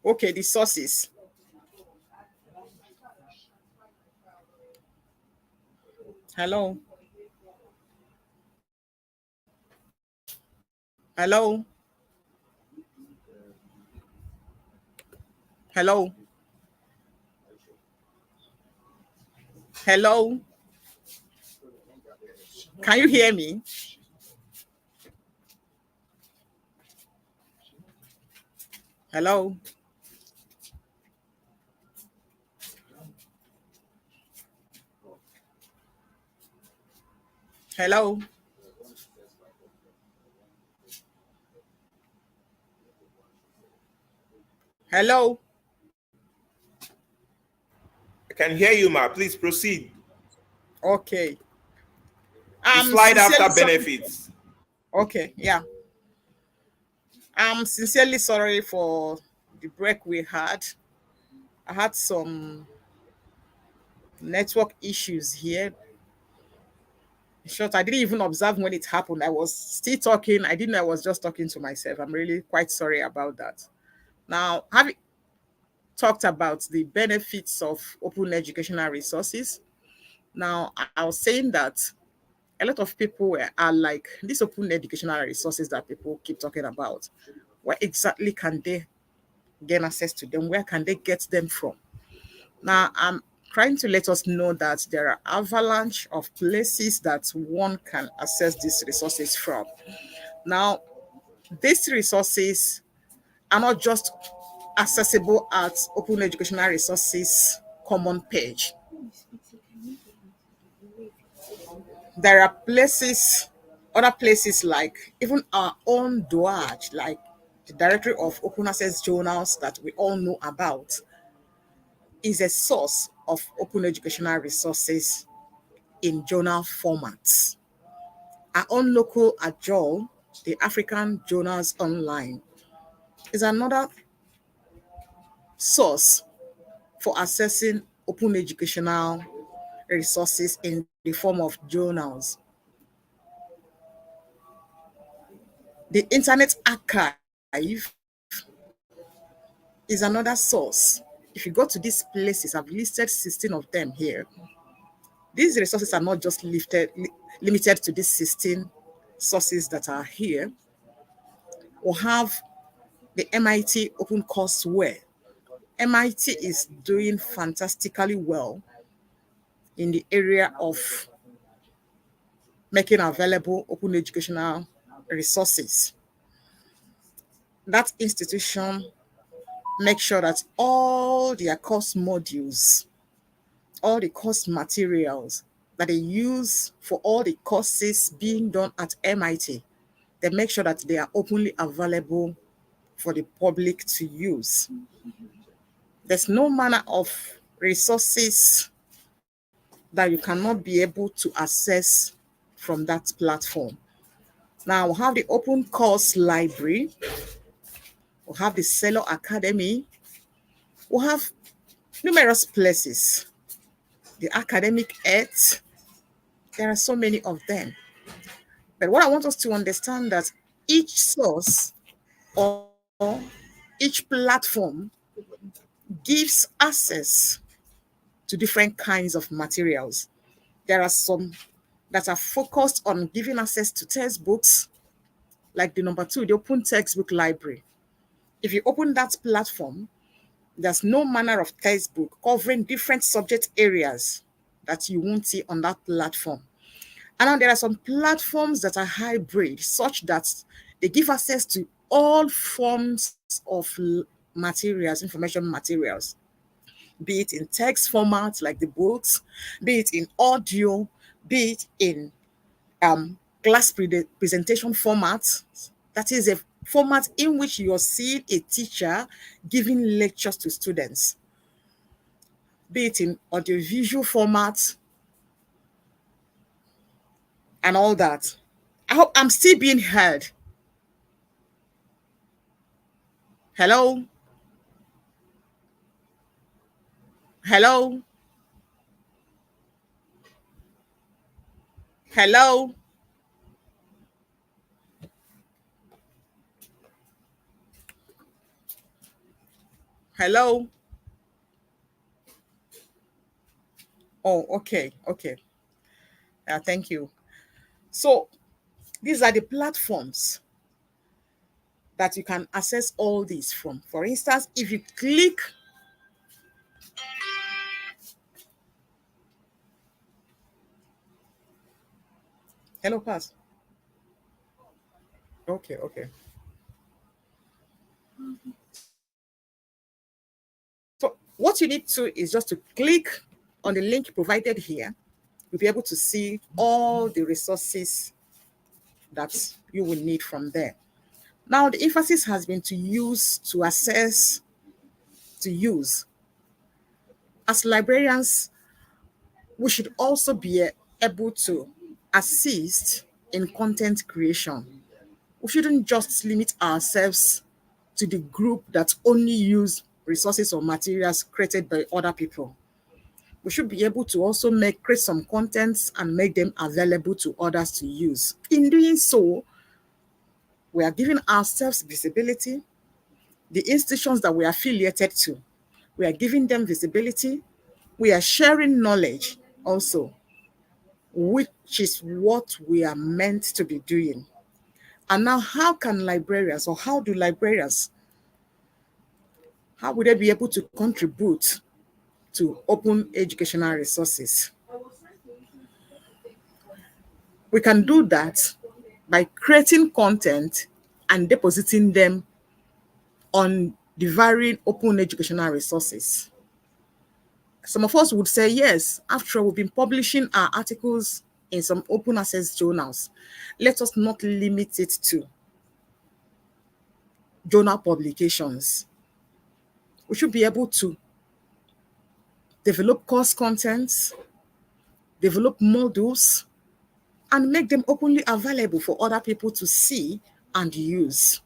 Okay, the sources. Hello. Hello. Hello. Hello. Can you hear me? Hello. Hello. Hello. I can hear you, ma. Please proceed. Okay. The I'm slide after sincerely sorry. benefits. Okay, yeah. I'm sincerely sorry for the break we had. I had some network issues here. In short, I didn't even observe when it happened. I was still talking. I didn't know I was just talking to myself. I'm really quite sorry about that. Now, having talked about the benefits of open educational resources, now I was saying that a lot of people are like these open educational resources that people keep talking about. Where exactly can they gain access to them? Where can they get them from? Now, I'm trying to let us know that there are avalanche of places that one can access these resources from. Now, these resources are not just accessible at Open Educational Resources common page. There are places, other places like even our own DOAJ, like the Directory of Open Access Journals that we all know about, is a source of open educational resources in journal formats. Our own local AJOL, the African Journals Online, is another source for accessing open educational resources in the form of journals. The Internet Archive is another source. If you go to these places, I've listed 16 of them here. These resources are not just limited to these 16 sources that are here. We have the MIT Open Courseware. MIT is doing fantastically well in the area of making available open educational resources. That institution makes sure that all their course modules, all the course materials that they use for all the courses being done at MIT, they make sure that they are openly available for the public to use. There's no manner of resources that you cannot be able to access from that platform. Now, we have the open course library, we have the Cello Academy, we have numerous places, the academic earth. There are so many of them. But what I want us to understand that each source or each platform gives access to different kinds of materials. There are some that are focused on giving access to textbooks, like the number two, the Open Textbook Library. If you open that platform, there's no manner of textbook covering different subject areas that you won't see on that platform. And now there are some platforms that are hybrid, such that they give access to all forms of materials, information materials, be it in text format like the books, be it in audio, be it in class presentation format. That is a format in which you're seeing a teacher giving lectures to students, be it in audiovisual format and all that. I hope I'm still being heard. Hello? Hello? Hello? Hello? Oh, okay, okay. Thank you. So these are the platforms that you can access all these from. For instance, if you click, hello, pass. Okay, okay. So what you need to is just to click on the link provided here. You'll be able to see all the resources that you will need from there. Now, the emphasis has been to use, to assess, to use. As librarians, we should also be able to assist in content creation. We shouldn't just limit ourselves to the group that only use resources or materials created by other people. We should be able to also create some contents and make them available to others to use. In doing so, we are giving ourselves visibility. The institutions that we are affiliated to, we are giving them visibility. We are sharing knowledge also, which is what we are meant to be doing. And now, how can librarians, or how do librarians, how would they be able to contribute to open educational resources? We can do that by creating content and depositing them on the varying open educational resources. Some of us would say, yes, after all, we've been publishing our articles in some open access journals. Let us not limit it to journal publications. We should be able to develop course contents, develop modules, and make them openly available for other people to see and use.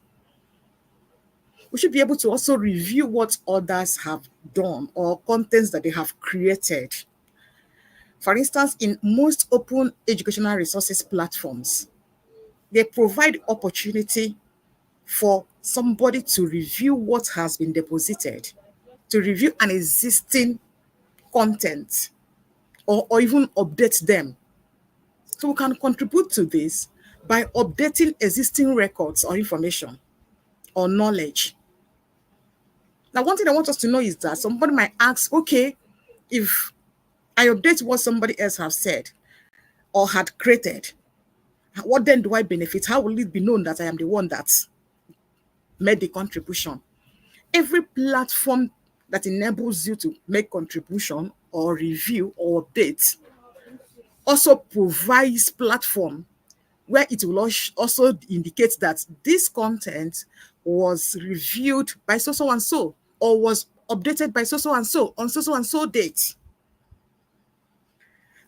We should be able to also review what others have done or contents that they have created. For instance, in most open educational resources platforms, they provide opportunity for somebody to review what has been deposited, to review an existing content, or even update them. So we can contribute to this by updating existing records or information or knowledge. Now, one thing I want us to know is that somebody might ask, okay, if I update what somebody else has said or had created, what then do I benefit? How will it be known that I am the one that made the contribution? Every platform that enables you to make contribution or review or update also provides platform where it will also indicate that this content was reviewed by so and so, or was updated by so and so on so and so date.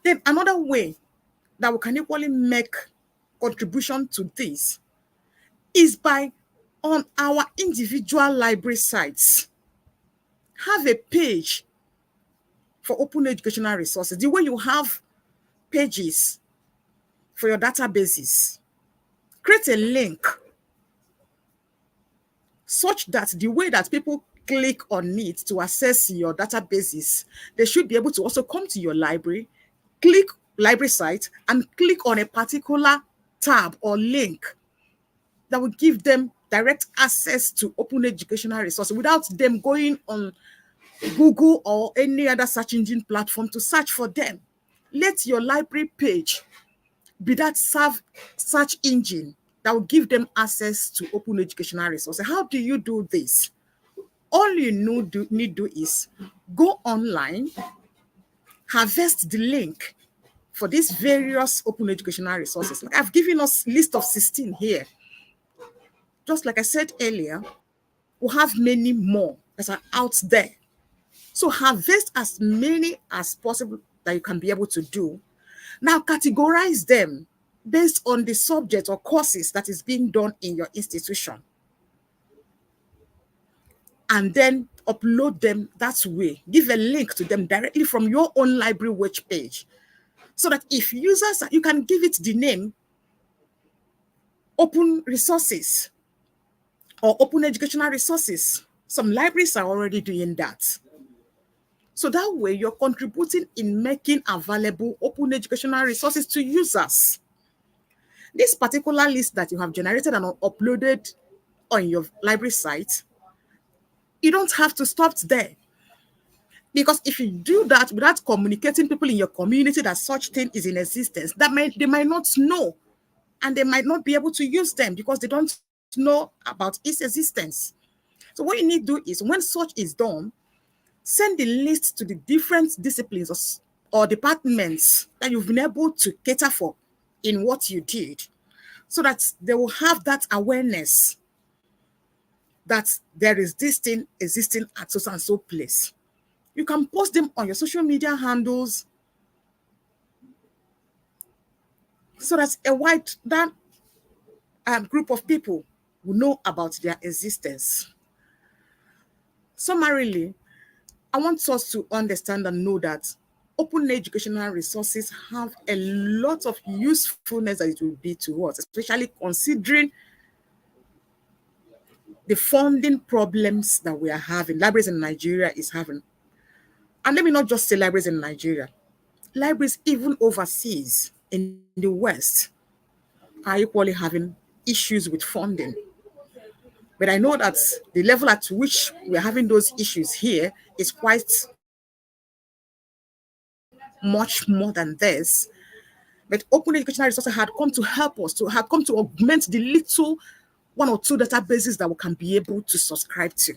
Then another way that we can equally make contribution to this is by, on our individual library sites, have a page for open educational resources. The way you have pages for your databases, create a link such that the way that people click on it to access your databases, they should be able to also come to your library, click library site, and click on a particular tab or link that will give them direct access to open educational resources without them going on Google or any other search engine platform to search for them. Let your library page be that search engine that will give them access to open educational resources. How do you do this? All you need to do is go online, harvest the link for these various open educational resources. Like I've given us a list of 16 here. Just like I said earlier, we'll have many more that are out there. So harvest as many as possible that you can be able to do. Now categorize them based on the subject or courses that is being done in your institution. And then upload them that way. Give a link to them directly from your own library web page. So that if users, you can give it the name open resources or open educational resources. Some libraries are already doing that. So that way you're contributing in making available open educational resources to users. This particular list that you have generated and uploaded on your library site, you don't have to stop there. Because if you do that without communicating people in your community that such thing is in existence, they might not know, and they might not be able to use them because they don't know about its existence. So what you need to do is, when such is done, send the list to the different disciplines or departments that you've been able to cater for in what you did, so that they will have that awareness that there is this thing existing at so and so place. You can post them on your social media handles so that group of people will know about their existence. Summarily, I want us to understand and know that open educational resources have a lot of usefulness that it will be to us, especially considering the funding problems that we are having, libraries in Nigeria is having. And let me not just say libraries in Nigeria, libraries even overseas in the West are equally having issues with funding. But I know that the level at which we're having those issues here is quite much more than this. But open educational resources had come to help us, to had come to augment the little one or two databases that we can be able to subscribe to.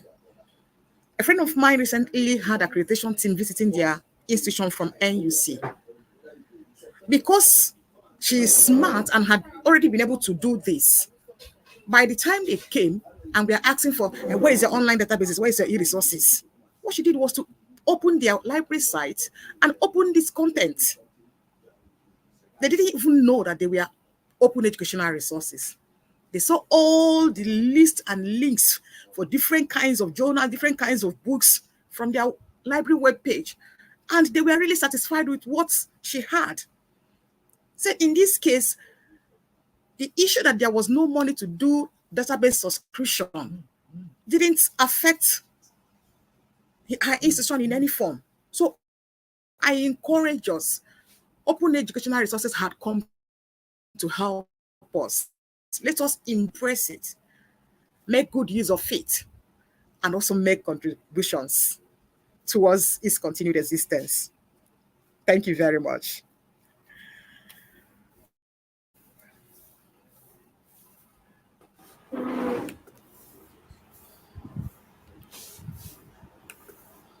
A friend of mine recently had accreditation team visiting their institution from NUC. Because she is smart and had already been able to do this, by the time they came and we are asking for where is the online databases, where is the e-resources, what she did was to open their library site and open this content. They didn't even know that they were open educational resources. They saw all the lists and links for different kinds of journals, different kinds of books from their library webpage. And they were really satisfied with what she had. So in this case, the issue that there was no money to do database subscription didn't affect her institution in any form. So I encourage us, open educational resources had come to help us. Let us embrace it, make good use of it, and also make contributions towards its continued existence. Thank you very much.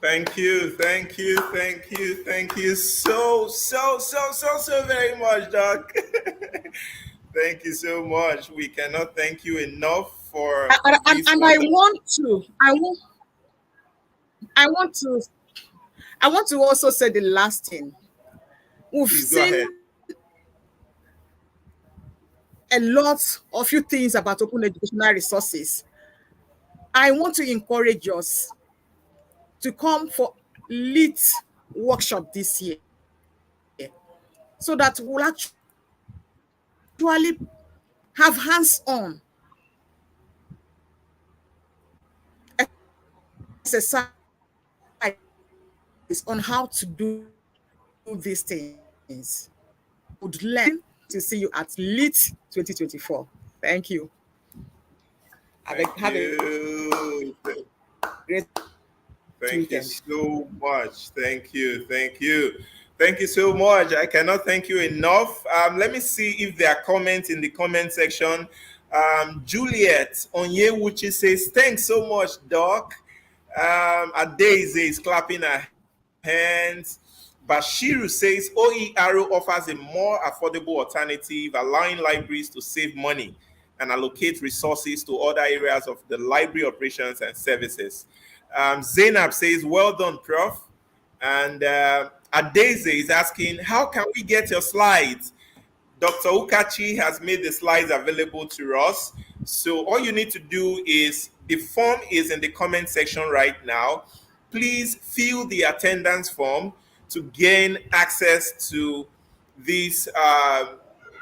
Thank you, thank you, thank you, thank you so very much, Doc. Thank you so much. We cannot thank you enough for this And wonderful. I want to, I want to also say the last thing. We've Please go ahead. seen a lot of few things about open educational resources. I want to encourage us to come for lit workshop this year so that we'll actually have hands-on exercise on how to do these things. Would learn to see you at lit 2024. Thank you. Thank Have a you. great Thank you weekend. so much. Thank you. Thank you. Thank you so much. I cannot thank you enough. Let me see if there are comments in the comment section. Juliet Onyewuchi says, thanks so much, Doc. Adeze is clapping her hands. Bashiru says, OER offers a more affordable alternative, allowing libraries to save money and allocate resources to other areas of the library operations and services. Zainab says, well done, Prof. And Adeze is asking, how can we get your slides? Dr. Ukachi has made the slides available to us. So all you need to do is, the form is in the comment section right now. Please fill the attendance form to gain access to these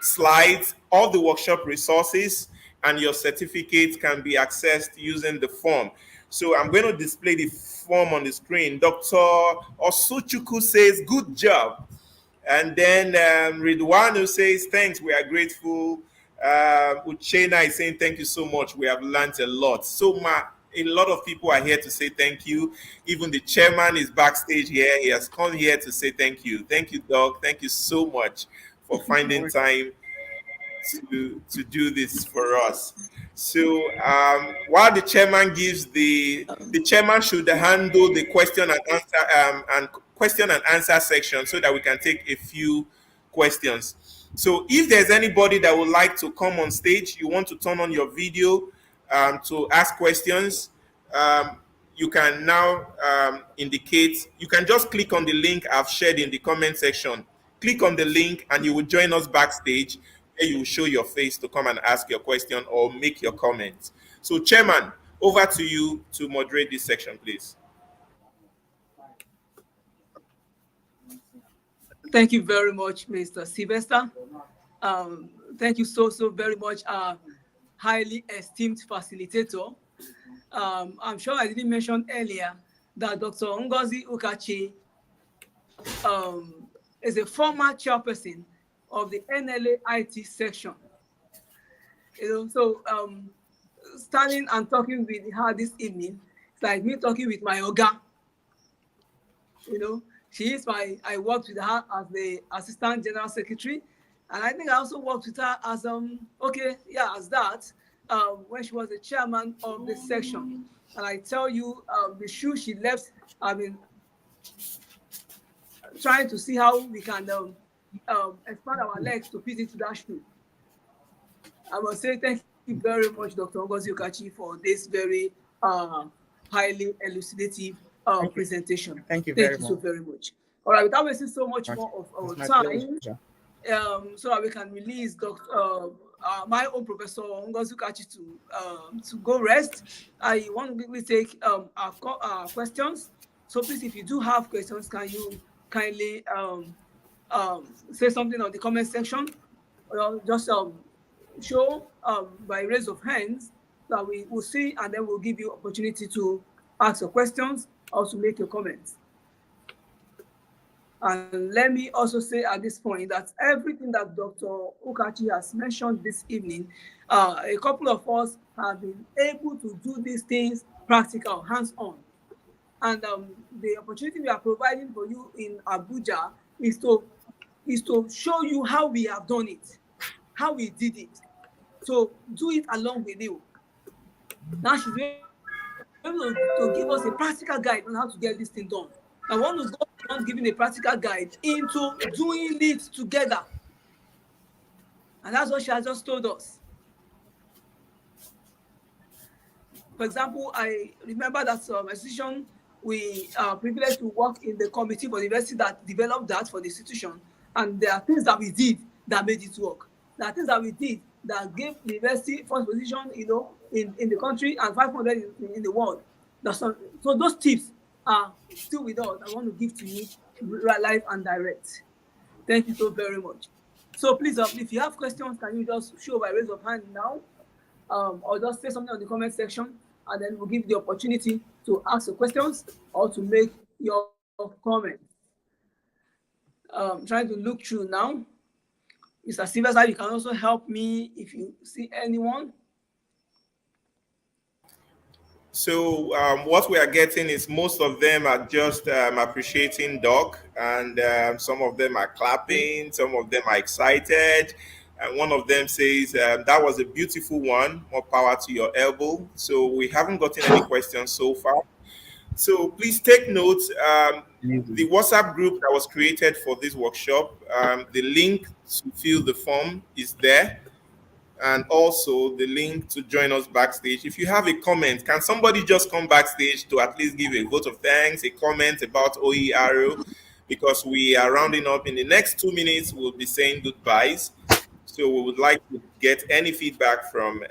slides, all the workshop resources, and your certificate can be accessed using the form. So I'm going to display the form on the screen. Dr. Osuchuku says, good job. And then Ridwanu says, thanks, we are grateful. Uchena is saying, thank you so much. We have learned a lot. A lot of people are here to say thank you. Even the chairman is backstage here. He has come here to say thank you. Thank you, Doc. Thank you so much for finding time to do this for us. So while the chairman gives the chairman should handle the question and answer section so that we can take a few questions. So if there's anybody that would like to come on stage, you want to turn on your video to ask questions, you can now indicate. You can just click on the link I've shared in the comment section. Click on the link and you will join us backstage. where you show your face to come and ask your question or make your comments. So, Chairman, over to you to moderate this section, please. Thank you very much, Mr. Sylvester. Thank you so very much, highly esteemed facilitator. I'm sure I didn't mention earlier that Dr. Ngozi Ukachi is a former chairperson of the NLA IT section. So standing and talking with her this evening, it's like me talking with my Oga. She is I worked with her as the assistant general secretary, and I think I also worked with her as as that when she was the chairman of the section. And I tell you, the shoe she left, I mean, trying to see how we can expand our legs to fit into that shoe. I must say thank you very much, Dr. Ngozi Ukachi, for this very highly elucidative presentation. Thank you very much. so very much. All right, without wasting so much more of our time, so that we can release my own Professor Ngozi Ukachi to go rest. I want to quickly take our questions. So please, if you do have questions, can you kindly say something on the comment section, or just show by raise of hands that we will see, and then we'll give you opportunity to ask your questions or to make your comments. And let me also say at this point that everything that Dr. Ukachi has mentioned this evening, a couple of us have been able to do these things practical, hands-on. And the opportunity we are providing for you in Abuja is to show you how we have done it, how we did it. So do it along with you. Now she's able to give us a practical guide on how to get this thing done. I want to go on giving a practical guide into doing it together. And that's what she has just told us. For example, I remember that institution, we are privileged to work in the committee for the university that developed that for the institution. And there are things that we did that made it work. There are things that we did that gave the university first position, in the country and 500 in the world. So those tips are still with us. I want to give to you live and direct. Thank you so very much. So please, if you have questions, can you just show by raise of hand now, or just say something on the comment section, and then we'll give you the opportunity to ask your questions or to make your comments. Trying to look through now. Mr. Sylvester, you can also help me if you see anyone. So what we are getting is most of them are just appreciating Doc, and some of them are clapping, some of them are excited, and one of them says, that was a beautiful one, more power to your elbow. So we haven't gotten any questions so far. So please take note, the WhatsApp group that was created for this workshop, the link to fill the form is there. And also the link to join us backstage. If you have a comment, can somebody just come backstage to at least give a vote of thanks, a comment about OER, because we are rounding up in the next 2 minutes. We'll be saying goodbyes. So we would like to get any feedback from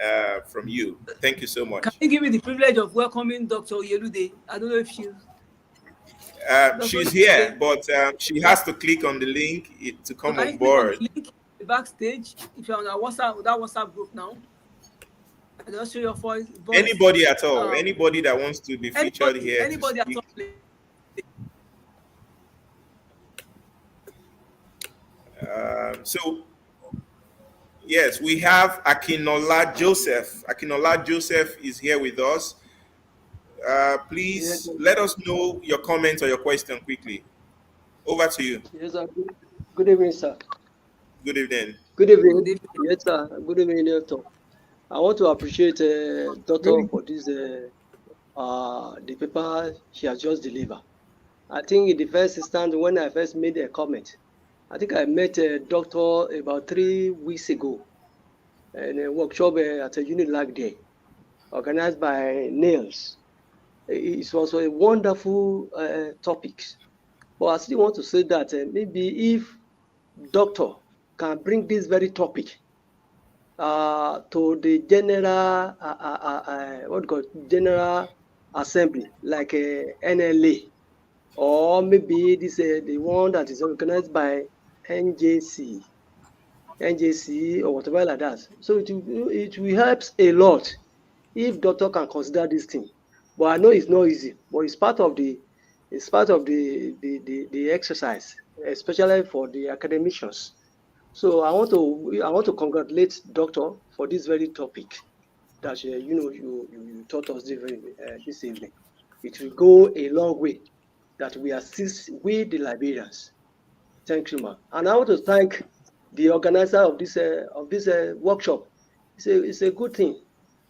you. Thank you so much. Can you give me the privilege of welcoming Dr. Yelude? I don't know if she's here, but she has to click on the link to come on board. Backstage, if you're on our WhatsApp group now, and just show your voice. Anybody at all, anybody that wants to be featured here. Anybody at all. So yes, we have Akinola Joseph. Akinola Joseph is here with us. Please let us know your comment or your question quickly. Over to you. Yes, sir. Good evening, sir. Good evening. Good evening. Yes, sir. Good evening, Doctor. I want to appreciate Doctor for this the paper she has just delivered. I think in the first instance, when I first made a comment, I think I met a doctor about 3 weeks ago in a workshop at a Unilag Day, organized by Nails. It was a wonderful topic. But I still want to say that maybe if doctor can bring this very topic to the general what called general assembly like NLA, or maybe this the one that is organized by NJC, or whatever like that. So it will help a lot if doctor can consider this thing. But I know it's not easy, but it's part of the exercise, especially for the academicians. So I want to congratulate doctor for this very topic that you taught us this evening. It will go a long way that we assist with the Liberians. Thank you, ma. And I want to thank the organizer of this workshop. It's a good thing.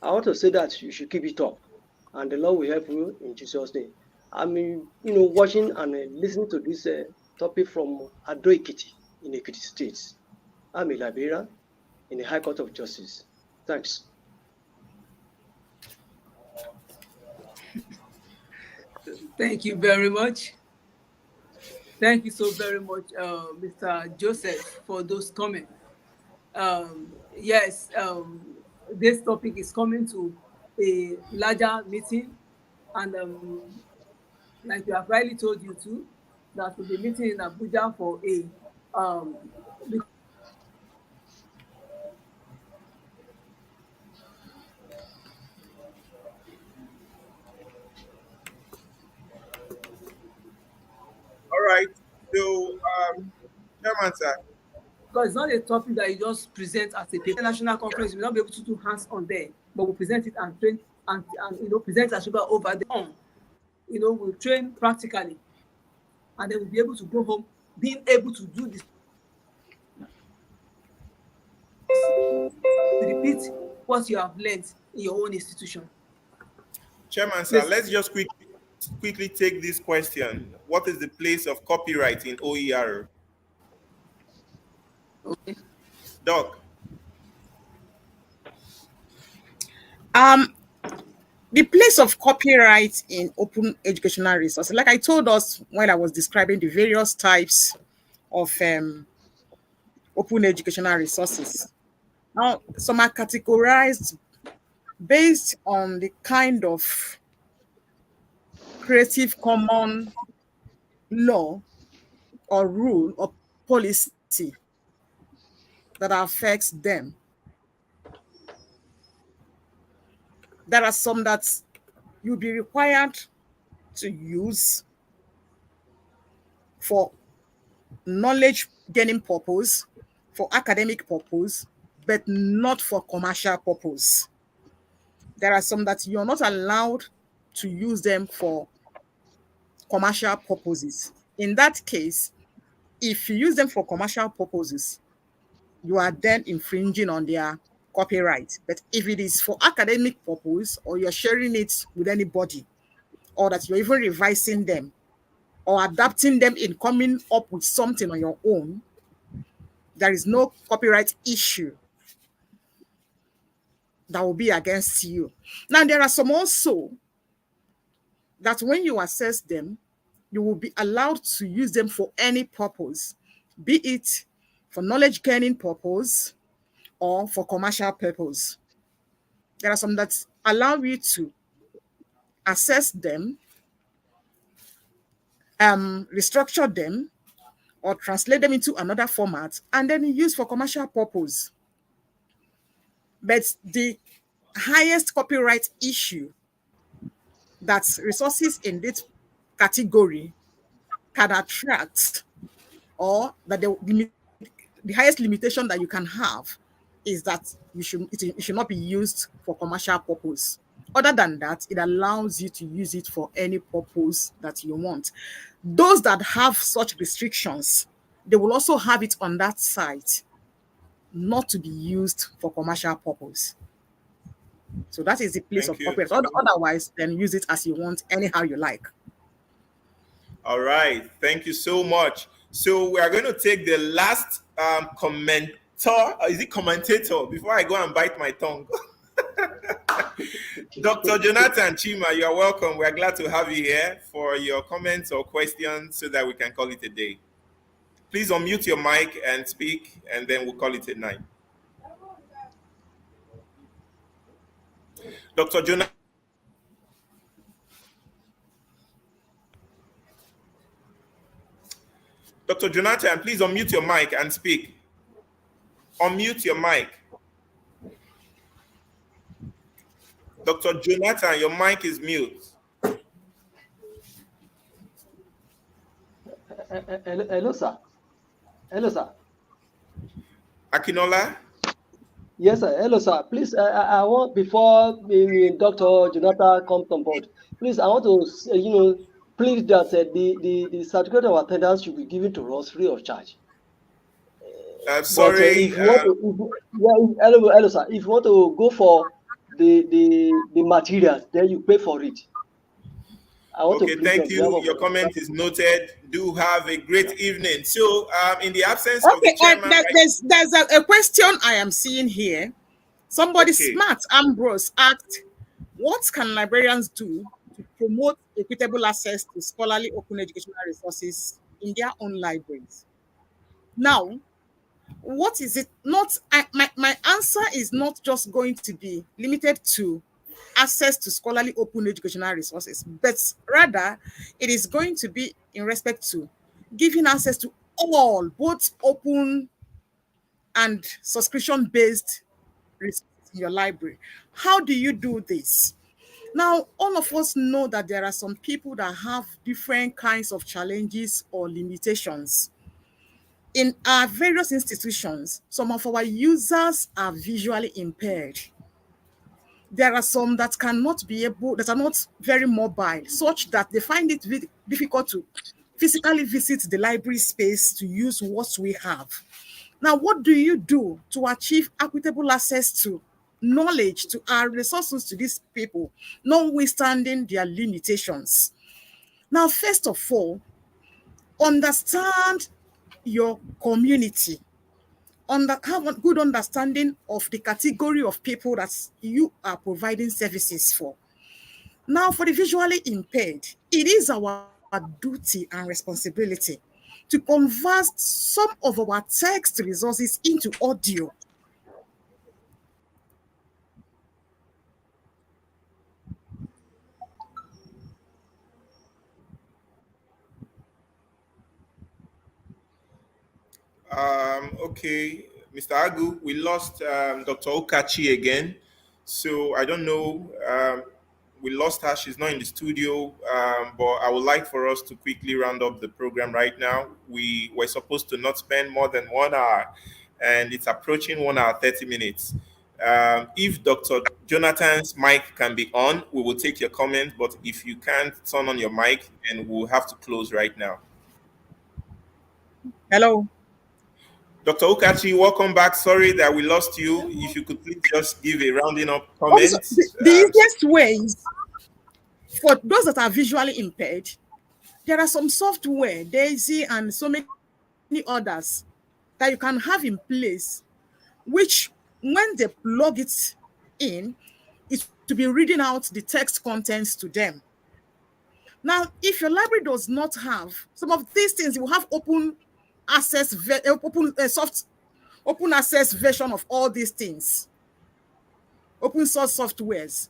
I want to say that you should keep it up, and the Lord will help you in Jesus' name. I mean, watching and listening to this topic from Ado Ekiti in Ekiti State. I'm a Liberian in the High Court of Justice. Thanks. Thank you very much. Thank you so very much, Mr. Joseph, for those comments. Yes, this topic is coming to a larger meeting, and like we have rightly told you too, that we'll be meeting in Abuja for a because it's not a topic that you just present as a paper. All right. So, Chairman, sir. Because it's not a topic that you just present as a paper. National conference, we'll not be able to do hands on there, but we'll present it and train and present as well over there. We'll train practically, and then we'll be able to go home being able to do this, to repeat what you have learned in your own institution. Chairman, sir, Yes. let's just quickly take this question. What is the place of copyright in OER? Okay. Doc. Um, the place of copyright in open educational resources, like I told us when I was describing the various types of open educational resources. Now, some are categorized based on the kind of creative common law or rule or policy that affects them. There are some that you'll be required to use for knowledge gaining purpose, for academic purpose, but not for commercial purpose. There are some that you're not allowed to use them for commercial purposes. In that case, if you use them for commercial purposes, you are then infringing on their copyright. But if it is for academic purpose or you're sharing it with anybody, or that you're even revising them or adapting them in coming up with something on your own, there is no copyright issue that will be against you. Now, there are some also that when you assess them, you will be allowed to use them for any purpose, be it for knowledge gaining purpose or for commercial purpose. There are some that allow you to assess them, restructure them, or translate them into another format and then use for commercial purpose. But the highest copyright issue that resources in this category can attract, or that the highest limitation that you can have is that it should not be used for commercial purpose. Other than that, it allows you to use it for any purpose that you want. Those that have such restrictions, they will also have it on that site not to be used for commercial purpose. So that is the place Thank of you. copyright. Otherwise, then use it as you want, anyhow you like. All right. Thank you so much. So we are going to take the last commenter. Is it commentator? Before I go and bite my tongue. Dr. Jonathan Chima, you are welcome. We are glad to have you here for your comments or questions so that we can call it a day. Please unmute your mic and speak, and then we'll call it a night. Dr. Jonathan, Dr. Jonathan, please unmute your mic and speak. Unmute your mic. Dr. Jonathan, your mic is mute. Hello, sir. Hello, sir. Akinola? Yes, sir. Hello, sir. Please, I want, before Dr. Jonathan comes on board, please, I want to, plead that the certificate of attendance should be given to us free of charge. But if Sorry. you want to, hello, sir. If you want to go for the materials, then you pay for it. I want to Okay, plead thank on behalf you. of Your comment is noted. Do have a great evening. So, in the absence of the Okay, chairman, right? there's a question I am seeing here. Somebody Okay. smart, Ambrose, asked, what can librarians do to promote equitable access to scholarly open educational resources in their own libraries? Now, what is it? Not my answer is not just going to be limited to access to scholarly open educational resources, but rather it is going to be in respect to giving access to all, both open and subscription based resources in your library. How do you do this? Now, all of us know that there are some people that have different kinds of challenges or limitations. In our various institutions, some of our users are visually impaired. There are some that cannot be able, that are not very mobile, such that they find it difficult to physically visit the library space to use what we have. Now, what do you do to achieve equitable access to knowledge, to our resources to these people, notwithstanding their limitations? Now, first of all, understand your community. Have a good understanding of the category of people that you are providing services for. Now, for the visually impaired, it is our duty and responsibility to convert some of our text resources into audio. Okay, Mr. Agu, we lost Dr. Okachi again. So I don't know. We lost her. She's not in the studio. But I would like for us to quickly round up the program right now. We were supposed to not spend more than 1 hour, and it's approaching 1 hour, 30 minutes. If Dr. Jonathan's mic can be on, we will take your comment. But if you can't turn on your mic, then we'll have to close right now. Hello. Dr. Okachi, welcome back. Sorry that we lost you. If you could please just give a rounding up Also, comment. the easiest ways for those that are visually impaired, there are some software, Daisy and so many others that you can have in place, which when they plug it in, it to be reading out the text contents to them. Now, if your library does not have some of these things, you will have open access, open access version of all these things, open source softwares.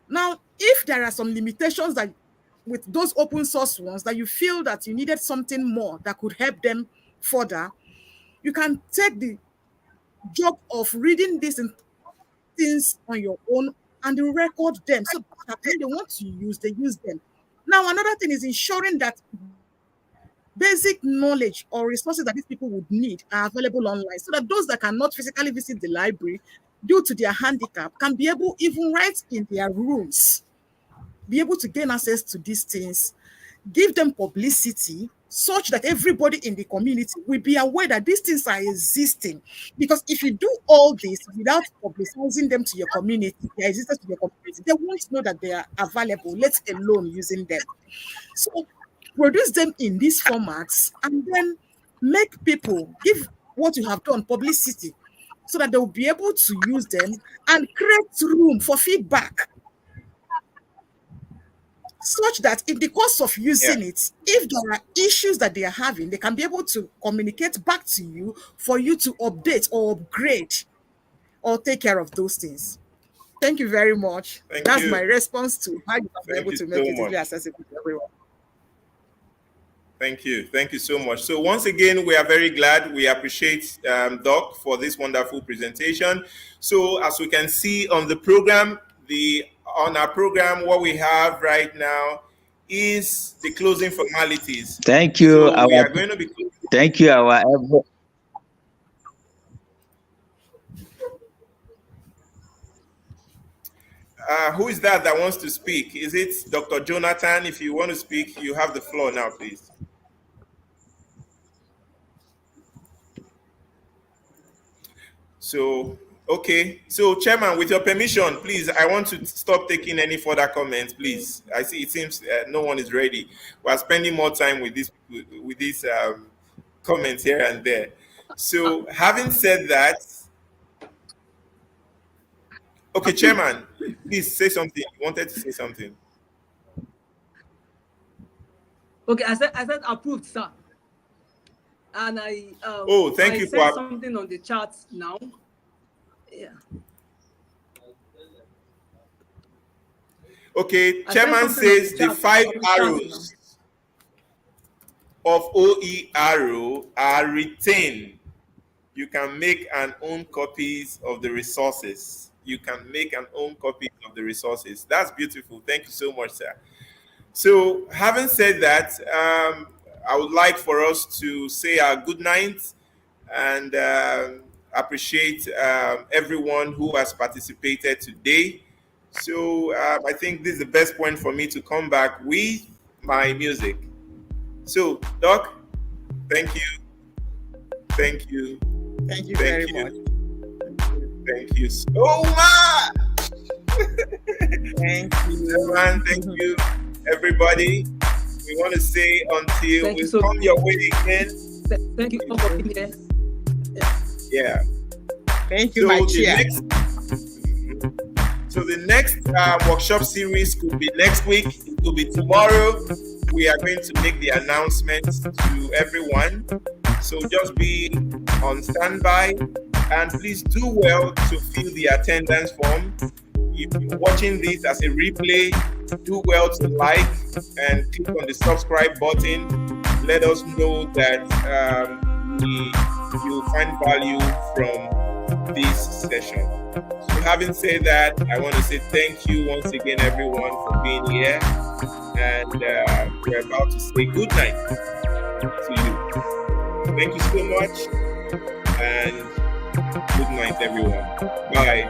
Now, if there are some limitations that with those open source ones that you feel that you needed something more that could help them further, you can take the job of reading these things on your own and you record them so that when they want to use, they use them. Now, another thing is ensuring that basic knowledge or resources that these people would need are available online so that those that cannot physically visit the library due to their handicap can be able, even right in their rooms, be able to gain access to these things, give them publicity such that everybody in the community will be aware that these things are existing. Because if you do all this without publicizing them to your community, their existence to your community, they won't know that they are available, let alone using them. So produce them in these formats and then make people give what you have done publicity so that they will be able to use them and create room for feedback such that in the course of Yeah. using it, if there are issues that they are having, they can be able to communicate back to you for you to update or upgrade or take care of those things. Thank you very much. Thank That's you. my response to how you can be Thank able you to so make it easily much. accessible to everyone. Thank you. Thank you so much. So once again, we are very glad. We appreciate Doc for this wonderful presentation. So as we can see on the program, on our program, what we have right now is the closing formalities. Thank you. So we are going to be. Thank you, our. Who is that wants to speak? Is it Dr. Jonathan? If you want to speak, you have the floor now, please. So, okay. So, Chairman, with your permission, please, I want to stop taking any further comments, please. I see it seems no one is ready. We are spending more time with these comments here and there. So, having said that, okay, Chairman, please say something. You wanted to say something. Okay, I said approved, sir. And I thank I you said for something on the chat now. Yeah. Okay, Chairman says the 5 arrows of OER are retained. You can make an own copies of the resources. You can make an own copy of the resources. That's beautiful. Thank you so much, sir. So, having said that, I would like for us to say our good night and appreciate everyone who has participated today. So, I think this is the best point for me to come back with my music. So, Doc, thank you. Thank you. Thank you very much. Thank you so much. Thank you. Man, thank you, everybody. We want to say until we come your way again. Thank you for being here. Yeah. Thank you, my chair. So the next workshop series could be next week. It could be tomorrow. We are going to make the announcements to everyone. So just be on standby and please do well to fill the attendance form. If you're watching this as a replay, do well to like and click on the subscribe button. Let us know that you find value from this session. So having said that, I want to say thank you once again, everyone, for being here. And we're about to say good night to you. Thank you so much. And good night, everyone. Bye.